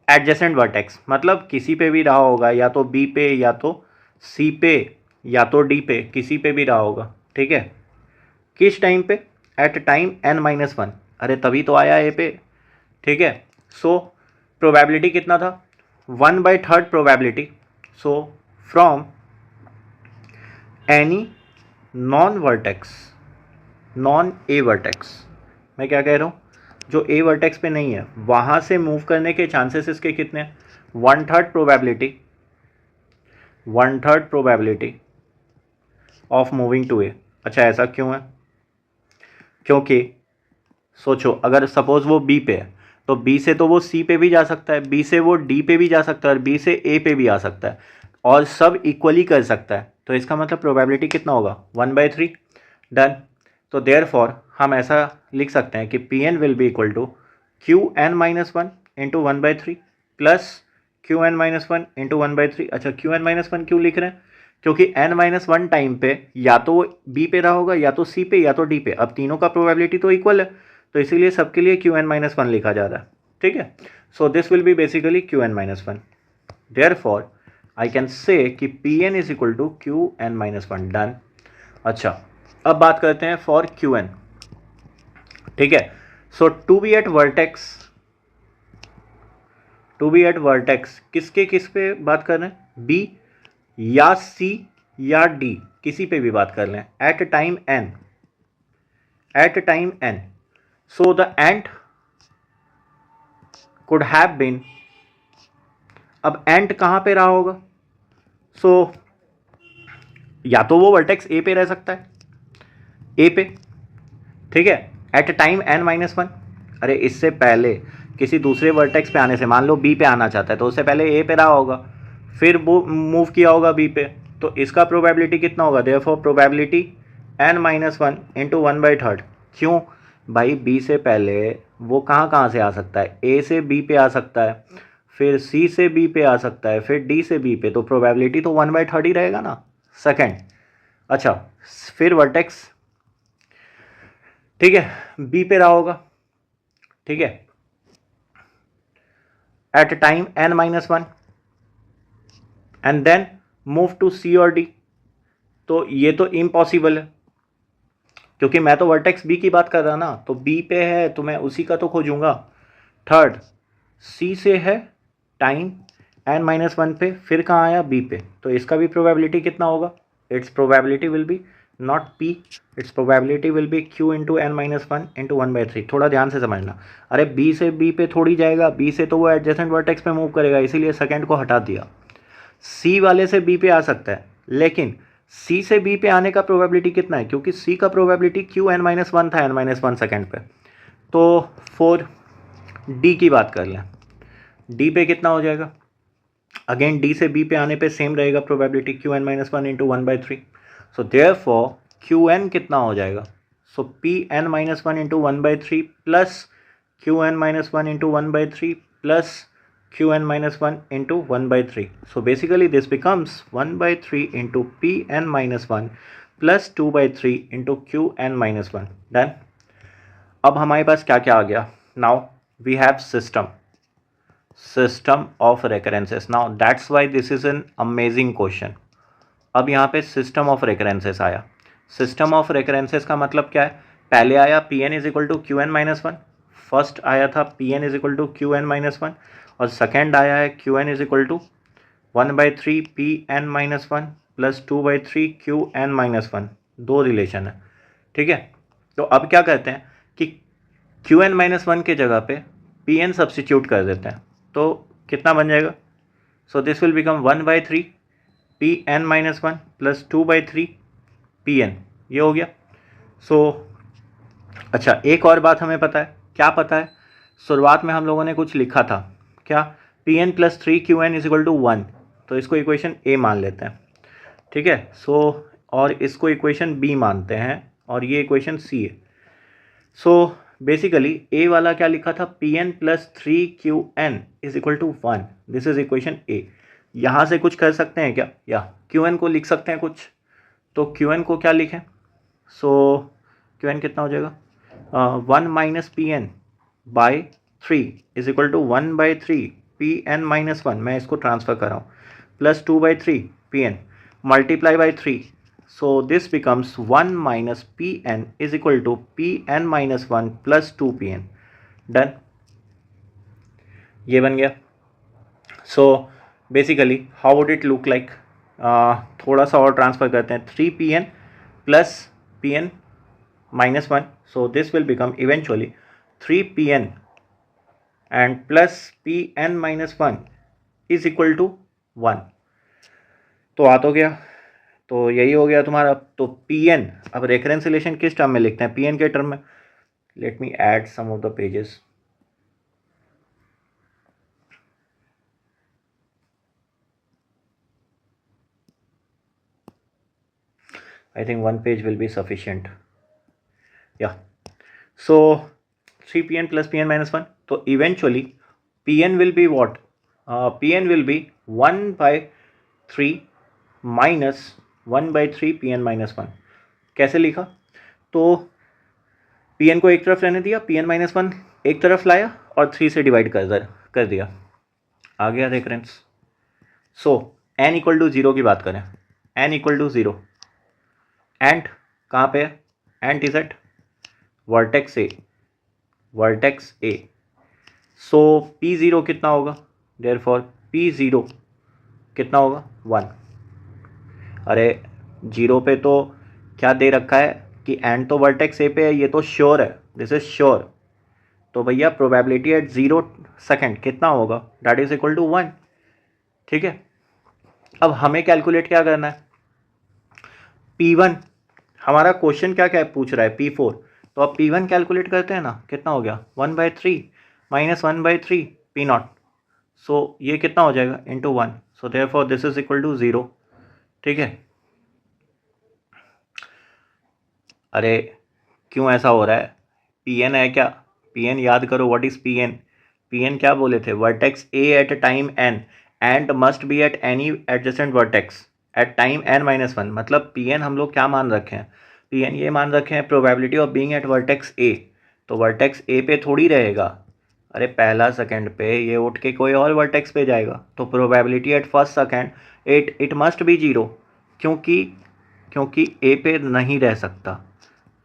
adjacent vertex, मतलब किसी पे भी रहा होगा, या तो बी पे, या तो सी पे, या तो डी पे, किसी पे भी रहा होगा, ठीक है। किस टाइम पे, एट टाइम n माइनस 1, अरे तभी तो आया ए पे, ठीक है। सो प्रोबेबिलिटी कितना था, 1/3 probability. So from any non vertex, non A vertex, मैं क्या कह रहा हूँ, जो ए वर्टेक्स पे नहीं है वहाँ से मूव करने के चांसेस इसके कितने हैं, 1/3 probability, 1/3 probability of moving to A. अच्छा, ऐसा क्यों है, क्योंकि सोचो अगर सपोज वो बी पे है, तो बी से तो वो सी पे भी जा सकता है, बी से वो डी पे भी जा सकता है, और बी से ए पे भी आ सकता है, और सब इक्वली कर सकता है। तो इसका मतलब प्रोबेबिलिटी कितना होगा, 1/3। डन। तो देयरफॉर हम ऐसा लिख सकते हैं कि P n will be equal to Q n minus 1 into 1/3 plus Q n minus 1 into 1/3। अच्छा, क्यू एन माइनस 1 क्यों लिख रहे हैं, क्योंकि n-1 टाइम पे या तो वो बी पे रहा होगा, या तो सी पे, या तो डी पे। अब तीनों का प्रोबेबिलिटी तो इक्वल है, तो इसीलिए सबके लिए Qn-1 लिखा जा रहा है, ठीक है। So this will be basically Qn-1। Therefore I can say कि Pn is equal to Qn-1। Done. अच्छा, अब बात करते हैं फॉर Qn, ठीक है। So to be at vertex किसके किस पे बात कर रहे हैं, बी या सी या डी, किसी पे भी बात कर लें, at time n. So the ant could have been, अब एंट कहां पे रहा होगा, सो या तो वो वर्टेक्स ए पे रह सकता है, ए पे, ठीक है, एट टाइम n-1। अरे इससे पहले किसी दूसरे वर्टेक्स पे आने से, मान लो बी पे आना चाहता है तो उससे पहले ए पे रहा होगा, फिर वो मूव किया होगा बी पे, तो इसका प्रोबेबिलिटी कितना होगा, देयरफॉर प्रोबेबिलिटी n-1 इंटू 1/3। क्यों भाई, बी से पहले वो कहाँ से आ सकता है, ए से बी पे आ सकता है, फिर सी से बी पे आ सकता है, फिर डी से बी पे, तो प्रोबेबिलिटी तो 1/3 ही रहेगा ना। सेकेंड, अच्छा फिर वर्टेक्स, ठीक है, बी पे रहा होगा, ठीक है, at time n-1 and then move to C और डी। तो ये तो इम्पॉसिबल है, क्योंकि मैं तो वर्टेक्स बी की बात कर रहा ना, तो बी पे है तो मैं उसी का तो खोजूंगा। थर्ड, सी से है टाइम n-1 पे, फिर कहाँ आया बी पे, तो इसका भी प्रोबेबिलिटी कितना होगा, it's probability will B not p, it's probability will B q into n-1 into 1/3। थोड़ा ध्यान से समझना, अरे b से b पे थोड़ी जाएगा, b से तो वो एडजेसेंट वर्टेक्स पे मूव करेगा, इसीलिए सेकेंड को हटा दिया। c वाले से b पे आ सकता है, लेकिन c से b पे आने का प्रोबेबिलिटी कितना है, क्योंकि c का प्रोबेबिलिटी qn-1 था n-1 सेकेंड पे। तो फोर d की बात कर लें, d पे कितना हो जाएगा, अगेन d से b पे आने पे सेम रहेगा probability qn-1 into 1/3। So therefore qn कितना हो जाएगा, सो pn-1 into 1/3 plus qn-1 into 1/3 plus qn-1 into 1/3. So basically this becomes 1/3 into pn-1 plus 2/3 into qn-1. Done. अब हमारे पास क्या क्या आ गया, now we have system of recurrences. Now that's why this is an amazing question. अब यहाँ पे system of recurrences आया। system of recurrences का मतलब क्या है, पहले आया pn is equal to qn-1, first आया था pn is equal to qn-1, और सेकेंड आया है qn is equal to 1/3 pn-1 plus 2/3 qn-1, दो रिलेशन है, ठीक है। तो अब क्या कहते हैं कि qn-1 के जगह पे pn सब्सटीट्यूट कर देते हैं, तो कितना बन जाएगा, so this will become 1/3 pn-1 plus 2/3 pn, ये हो गया। सो अच्छा, एक और बात हमें पता है, क्या पता है, शुरुआत में हम लोगों ने कुछ लिखा था, क्या, pn plus 3qn is equal to 1, तो इसको इक्वेशन ए मान लेते हैं, ठीक है। सो और इसको इक्वेशन बी मानते हैं, और ये इक्वेशन सी है। सो बेसिकली ए वाला क्या लिखा था, pn plus 3qn is equal to 1, this is equation A. यहाँ से कुछ कर सकते हैं क्या, या qn को लिख सकते हैं कुछ, तो qn को क्या लिखें, सो qn कितना हो जाएगा, 1 minus P n by 3 is equal to 1/3 pn-1, मैं इसको ट्रांसफ़र कर रहा हूँ, plus 2/3 pn multiply by 3, so this becomes 1 minus pn is equal to pn-1 plus 2pn। Done, ये बन गया। So basically how would it look like, थोड़ा सा और ट्रांसफ़र करते हैं, 3pn plus pn-1, so this will become eventually 3pn and plus pn-1 is equal to 1। तो आ तो गया, तो यही हो गया तुम्हारा। तो pn, अब रेफरेंस रिलेशन किस टर्म में लिखते हैं, pn के टर्म में। Let me add some of the pages, I think one page will be sufficient. Yeah, so 3pn plus pn-1, so eventually pn will be what, pn will be 1/3 minus 1/3 pn-1। कैसे लिखा, तो pn को एक तरफ रहने दिया, pn-1 एक तरफ लाया और 3 से डिवाइड कर दिया, आ गया reference. So n equal to 0 की बात करें, n इक्वल टू 0, एंड कहाँ पे है, and is eight vertex A, so p0 कितना होगा, देयरफॉर p0 कितना होगा, 1। अरे 0 पे तो क्या दे रखा है कि एंड तो वर्टेक्स ए पे है, ये तो श्योर है, दिस इज श्योर, तो भैया प्रोबेबिलिटी एट 0 सेकेंड कितना होगा, दैट इज इक्वल टू 1, ठीक है। अब हमें कैलकुलेट क्या करना है, p1 हमारा क्वेश्चन क्या क्या पूछ रहा है, P4, तो अब P1 कैलकुलेट करते हैं ना, कितना हो गया 1/3 माइनस 1/3 P0, सो ये कितना हो जाएगा into 1, so therefore this is equal to 0। ठीक है, अरे क्यों ऐसा हो रहा है, Pn है क्या, Pn याद करो, व्हाट इज Pn, Pn क्या बोले थे, vertex A at time n ant must be at any adjacent vertex at time n-1, मतलब Pn हम लोग क्या मान रखे हैं, Pn ये मान रखे हैं probability of being at vertex A, तो वर्टेक्स A पे थोड़ी रहेगा, अरे पहला सेकंड पे ये उठ के कोई और वर्टेक्स पे जाएगा, तो probability at first second it must be 0, क्योंकि क्योंकि A पे नहीं रह सकता,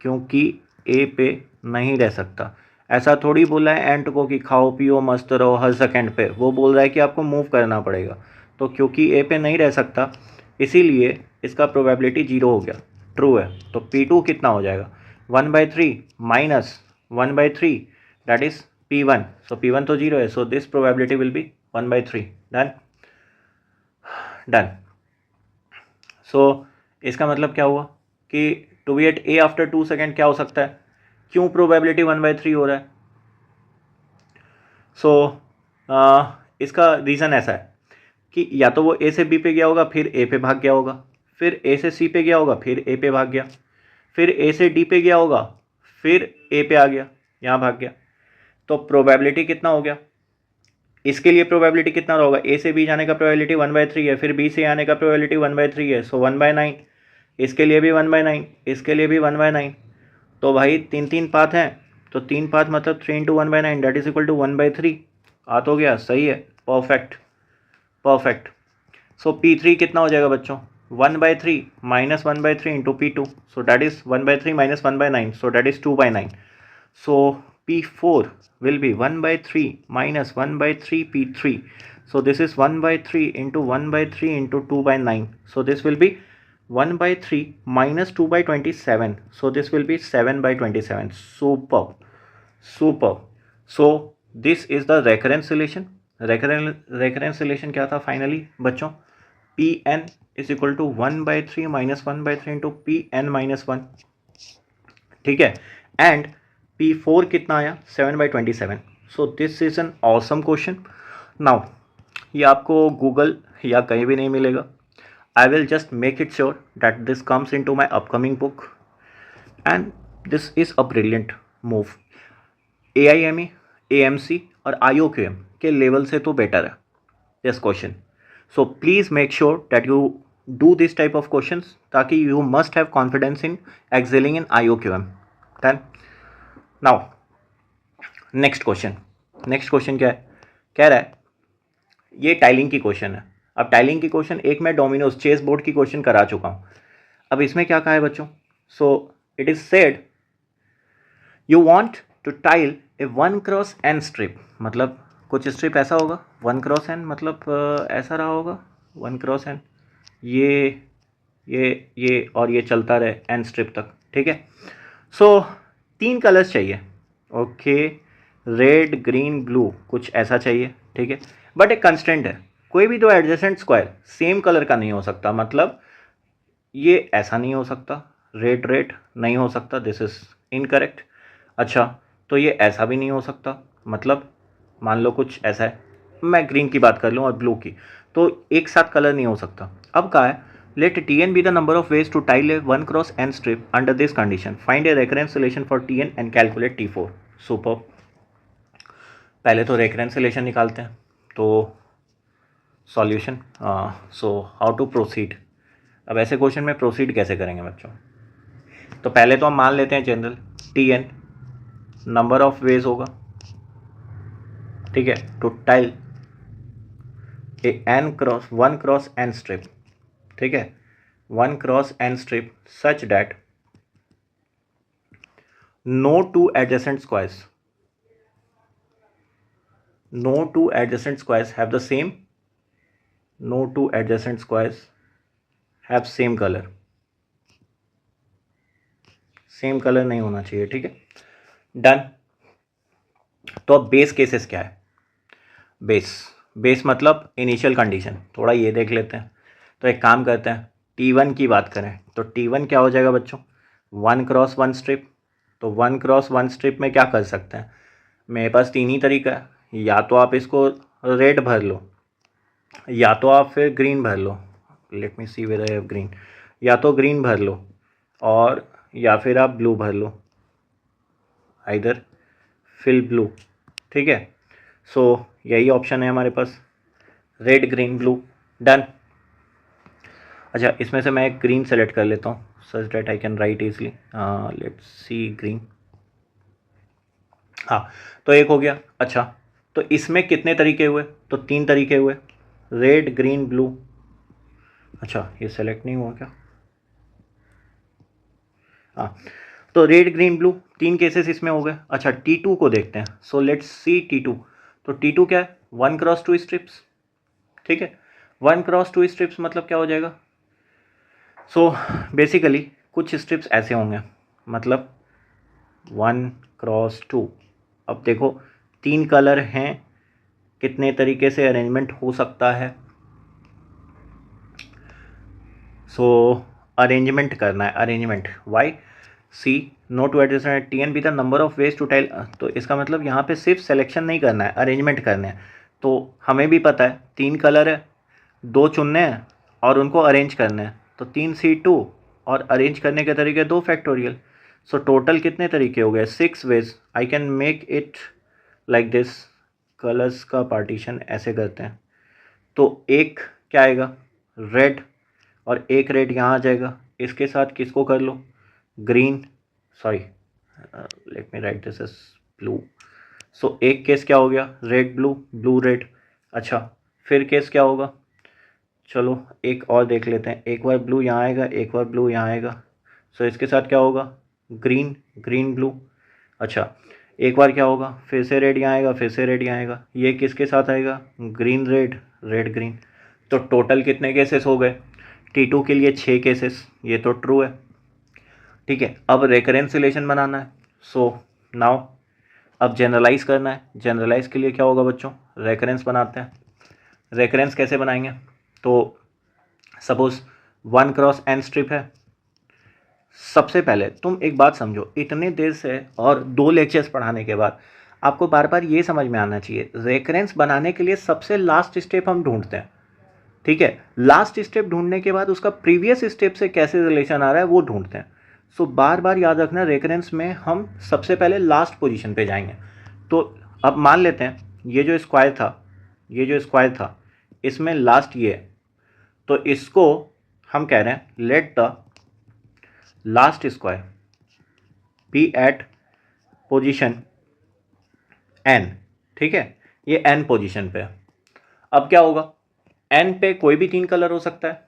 क्योंकि ए पे नहीं रह सकता। ऐसा थोड़ी बोला है एंट को कि खाओ पियो मस्त रहो हर सेकंड पे, वो बोल रहा है कि आपको मूव करना पड़ेगा, तो क्योंकि ए पे नहीं रह सकता इसीलिए इसका प्रोबेबिलिटी 0 हो गया, ट्रू है, तो P2 कितना हो जाएगा 1/3 minus 1/3 that is P1, so P1 तो 0 है, so this probability will be 1/3, done done. So इसका मतलब क्या हुआ कि to be at A after 2 second क्या हो सकता है, क्यों प्रोबेबिलिटी 1/3 हो रहा है, सो इसका रीज़न ऐसा है कि या तो वो ए से बी पे गया होगा फिर ए पे भाग गया होगा, फिर ए से सी पे गया होगा फिर ए पे भाग गया, फिर ए से डी पे गया होगा फिर ए पे आ गया, यहाँ भाग गया, तो प्रोबेबिलिटी कितना हो गया, इसके लिए प्रोबेबिलिटी कितना होगा, ए से बी जाने का प्रोबेबिलिटी 1/3 है, फिर बी से आने का प्रोबेबिलिटी 1/3 है, सो 1/9, इसके लिए भी 1/9, इसके लिए भी 1/9, तो भाई तीन तीन पाथ हैं, तो तीन पाथ मतलब 3 into 1/9 that is equal to 1/3, आ तो गया, सही है, परफेक्ट परफेक्ट। सो P3 कितना हो जाएगा बच्चों, 1/3 minus 1/3 into P2, so that is 1/3 minus 1/9, so that is 2/9, so P4 will be 1/3 minus 1/3 P3, so this is 1/3 into 1/3 into 2/9, so this will be 1/3 minus 2/27, so this will be 7/27, superb superb। so this is the recurrence relation, recurrence relation क्या था finally बच्चों, Pn is equal to 1/3 minus 1/3 into Pn minus 1, ठीक है, and P4 कितना आया 7/27, so this is an awesome question. Now ये आपको Google या कहीं भी नहीं मिलेगा, I will just make it sure that this comes into my upcoming book and this is a brilliant move. AIME, AMC और IOQM के level से तो बेटर है this question, so please make sure that you do this type of questions, ताकि you must have confidence in excelling in IOQM। Done. Now next question क्या है, कह रहा है ये टाइलिंग की क्वेश्चन है, अब टाइलिंग की क्वेश्चन एक मैं डोमिनोज चेस बोर्ड की क्वेश्चन करा चुका हूँ, अब इसमें क्या कहा है बच्चों, so it is said you want to tile a 1x n strip, मतलब कुछ स्ट्रिप ऐसा होगा 1x n, मतलब ऐसा रहा होगा 1x n, ये और ये चलता रहे n स्ट्रिप तक, ठीक है, सो 3 कलर्स चाहिए, ओके, रेड ग्रीन ब्लू कुछ ऐसा चाहिए, ठीक है, बट एक कंस्टेंट है, कोई भी दो एडजेसेंट स्क्वायर सेम कलर का नहीं हो सकता, मतलब ये ऐसा नहीं हो सकता, रेड रेड नहीं हो सकता, दिस इज इनकरेक्ट, अच्छा तो ये ऐसा भी नहीं हो सकता, मतलब मान लो कुछ ऐसा है, मैं ग्रीन की बात कर लूँ और ब्लू की, तो एक साथ कलर नहीं हो सकता, अब कहा है let Tn be the number of ways to tile a 1x n strip under this condition, find a recurrence relation for Tn and calculate T4, super. पहले तो रेकरेंस रिलेशन निकालते हैं, तो solution, so how to proceed, अब ऐसे question में proceed कैसे करेंगे बच्चों, तो पहले तो हम मान लेते हैं general Tn number of ways होगा, ठीक है, to tile a one cross n strip, ठीक है, 1x n strip such that no two adjacent squares have the same, no two adjacent squares have same color नहीं होना चाहिए, ठीक है, डन। तो अब बेस केसेस क्या है, बेस मतलब इनिशियल कंडीशन, थोड़ा ये देख लेते हैं, तो एक काम करते हैं T1 की बात करें, तो T1 क्या हो जाएगा बच्चों, 1 क्रॉस 1 स्ट्रिप। तो 1 क्रॉस 1 स्ट्रिप में क्या कर सकते हैं, मेरे पास तीन ही तरीका है, या तो आप इसको रेड भर लो, या तो आप फिर ग्रीन भर लो, let me see whether I have green, या तो ग्रीन भर लो और या फिर आप ब्लू भर लो, आइदर फिल ब्लू। ठीक है, सो यही ऑप्शन है हमारे पास, रेड ग्रीन ब्लू, डन। अच्छा, इसमें से मैं एक ग्रीन सेलेक्ट कर लेता हूँ such that I can write easily, let's see green. हाँ, तो एक हो गया। अच्छा, तो इसमें कितने तरीके हुए, तो तीन तरीके हुए, रेड ग्रीन ब्लू। अच्छा, ये सेलेक्ट नहीं हुआ क्या, हाँ, तो रेड ग्रीन ब्लू तीन केसेस इसमें हो गए। अच्छा, T2 को देखते हैं, सो लेट्स सी T2। तो T2 क्या है, 1 क्रॉस 2 स्ट्रिप्स। ठीक है, 1 क्रॉस 2 स्ट्रिप्स मतलब क्या हो जाएगा, सो बेसिकली कुछ स्ट्रिप्स ऐसे होंगे, मतलब 1 क्रॉस 2। अब देखो तीन कलर हैं, कितने तरीके से अरेंजमेंट हो सकता है, सो अरेंजमेंट करना है, arrangement why see no two adjust T n be the number of ways to tile. तो इसका मतलब यहाँ पे सिर्फ सिलेक्शन नहीं करना है, अरेंजमेंट करना है। तो हमें भी पता है तीन कलर है, दो चुनने हैं और उनको अरेंज करना है, तो 3C2 और अरेंज करने के तरीके 2 फैक्टोरियल। सो टोटल कितने तरीके हो गए, 6 ways. I can make it like this, colours का पार्टीशन ऐसे करते हैं, तो एक क्या आएगा, रेड, और एक रेड यहाँ आ जाएगा, इसके साथ किसको कर लो, green, sorry let me write this as blue. So एक केस क्या हो गया, रेड ब्लू, ब्लू रेड। अच्छा, फिर केस क्या होगा, चलो एक और देख लेते हैं, एक बार ब्लू यहाँ आएगा, एक बार ब्लू यहाँ आएगा, सो इसके साथ क्या होगा, ग्रीन, ग्रीन ब्लू। अच्छा, एक बार क्या होगा, फिर से रेड यहाँ आएगा, फिर से रेड यहाँ आएगा, ये किसके साथ आएगा, ग्रीन रेड, रेड ग्रीन। तो टोटल कितने केसेस हो गए, T2 के लिए 6 केसेस, ये तो ट्रू है। ठीक है, अब रेकरेंस रिलेशन बनाना है, सो नाउ अब जनरलाइज करना है। जनरलाइज के लिए क्या होगा बच्चों, रेकरेंस बनाते हैं। रेकरेंस कैसे बनाएंगे, तो सपोज 1 क्रॉस n स्ट्रिप है। सबसे पहले तुम एक बात समझो, इतने देर से और 2 लेक्चर्स पढ़ाने के बाद आपको बार बार ये समझ में आना चाहिए, रेकरेंस बनाने के लिए सबसे लास्ट स्टेप हम ढूंढते हैं। ठीक है, लास्ट स्टेप ढूंढने के बाद उसका प्रीवियस स्टेप से कैसे रिलेशन आ रहा है वो ढूंढते हैं। सो बार बार याद रखना, रेकरेंस में हम सबसे पहले लास्ट पोजीशन पे जाएंगे। तो अब मान लेते हैं ये जो स्क्वायर था, ये जो स्क्वायर था, इसमें लास्ट ये है, तो इसको हम कह रहे हैं let the last square be at position n। ठीक है, ये n पोजीशन पे है। अब क्या होगा, n पे कोई भी तीन कलर हो सकता है,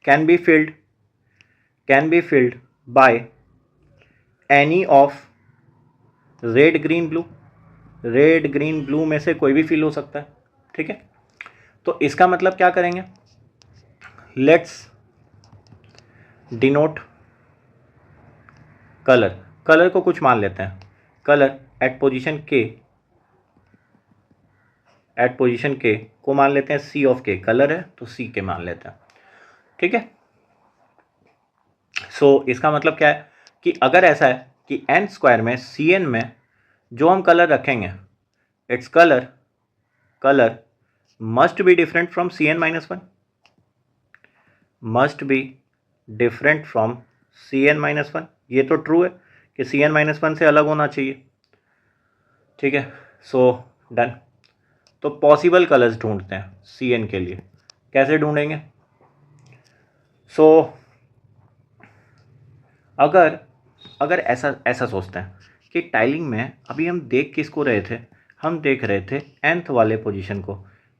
can be filled by any of red green blue. Red green blue में से कोई भी फिल हो सकता है। ठीक है, तो इसका मतलब क्या करेंगे, लेट्स डिनोट कलर। कलर को कुछ मान लेते हैं, कलर एट पोजीशन के को मान लेते हैं C ऑफ K, कलर है तो C के मान लेते हैं। ठीक है, सो इसका मतलब क्या है कि अगर ऐसा है कि n स्क्वायर में Cn में जो हम कलर रखेंगे, its colour must be different from Cn-1, must be different from Cn-1। ये तो ट्रू है कि Cn-1 से अलग होना चाहिए। ठीक है, सो डन। तो पॉसिबल कलर्स ढूंढते हैं Cn के लिए, कैसे ढूंढेंगे, सो अगर ऐसा सोचते हैं कि टाइलिंग में अभी हम देख किसको रहे थे, हम देख रहे थे nth वाले पोजीशन को,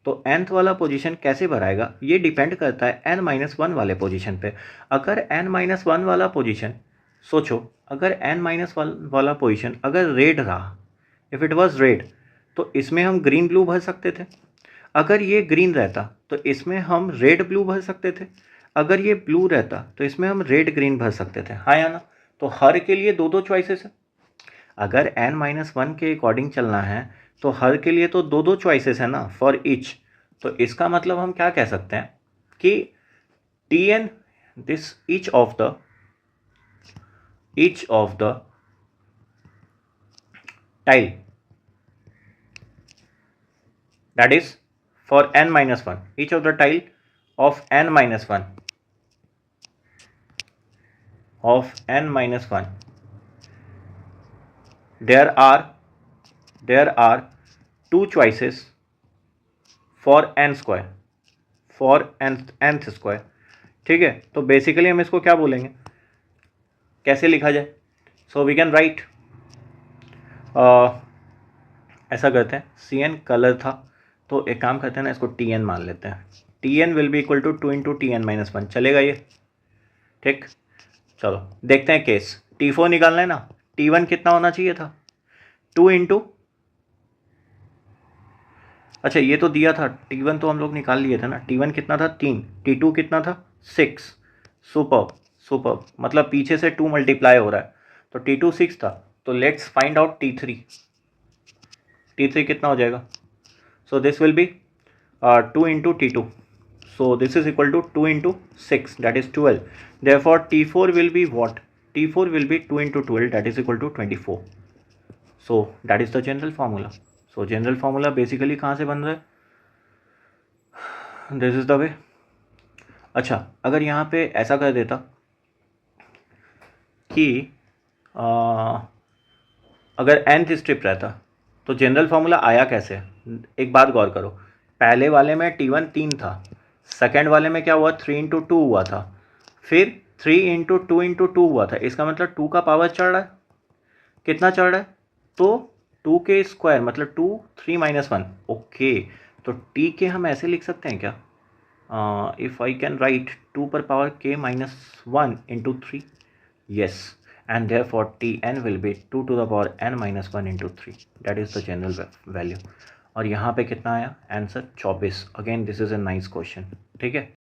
तो nth वाला पोजीशन कैसे भराएगा, ये डिपेंड करता है n-1 वाले पोजीशन पे। अगर n-1 वाला पोजीशन, सोचो अगर n-1 वाला पोजीशन अगर रेड रहा, इफ़ इट वाज रेड, तो इसमें हम ग्रीन ब्लू भर सकते थे। अगर ये ग्रीन रहता तो इसमें हम रेड ब्लू भर सकते थे। अगर ये ब्लू रहता तो इसमें हम रेड ग्रीन भर सकते थे, हाँ या ना। तो हर के लिए दो दो चॉइसेस है। अगर n-1 के अकॉर्डिंग चलना है तो हर के लिए तो दो दो चॉइसेस है ना, फॉर ईच। तो इसका मतलब हम क्या कह सकते हैं कि Tn this each of the each of the tile, that is for n minus 1, each of the tile of n minus 1 there are two choices for n square, for nth square. ठीक है, तो basically हम इसको क्या बोलेंगे, कैसे लिखा जाए. सो वी कैन राइट, ऐसा करते हैं, सी एन कलर था तो एक काम करते हैं ना, इसको टी एन मान लेते हैं. T n will be equal to 2 into T n minus 1. चलेगा ये. ठीक, चलो देखते हैं केस. T4 निकालना है ना, T1 कितना होना चाहिए था, 2 इंटू, अच्छा ये तो दिया था, T1 तो हम लोग निकाल लिए थे ना. T1 कितना था 3, T2 कितना था 6. सुपर, मतलब पीछे से 2 मल्टीप्लाई हो रहा है, तो T2 6 था. तो let's find out T3. T3 कितना हो जाएगा. So this will be 2 into T2. So this is equal to 2 into 6, that is 12. Therefore T4 will be what? T4 will be 2 into 12, that is equal to 24. So that is the general formula. So general formula basically कहाँ से बन रहा है, this is the way. अच्छा, अगर यहाँ पे ऐसा कर देता कि अगर nth स्ट्रिप रहता तो जनरल फार्मूला आया कैसे. एक बात गौर करो, पहले वाले में T1 3 था, सेकेंड वाले में क्या हुआ 3 इंटू 2 हुआ था, फिर 3 इंटू 2 इंटू 2 हुआ था. इसका मतलब 2 का पावर चढ़ रहा है. कितना चढ़ रहा है, तो 2 के स्क्वायर मतलब 2, 3 माइनस 1. ओके, तो टी के हम ऐसे लिख सकते हैं क्या, इफ़ आई कैन राइट 2 पर power k minus 1 into 3. Yes, and therefore Tn will be 2 to the power n minus 1 into 3. That is the general value. और यहाँ पे कितना आया answer 24. Again this is a nice question. ठीक है.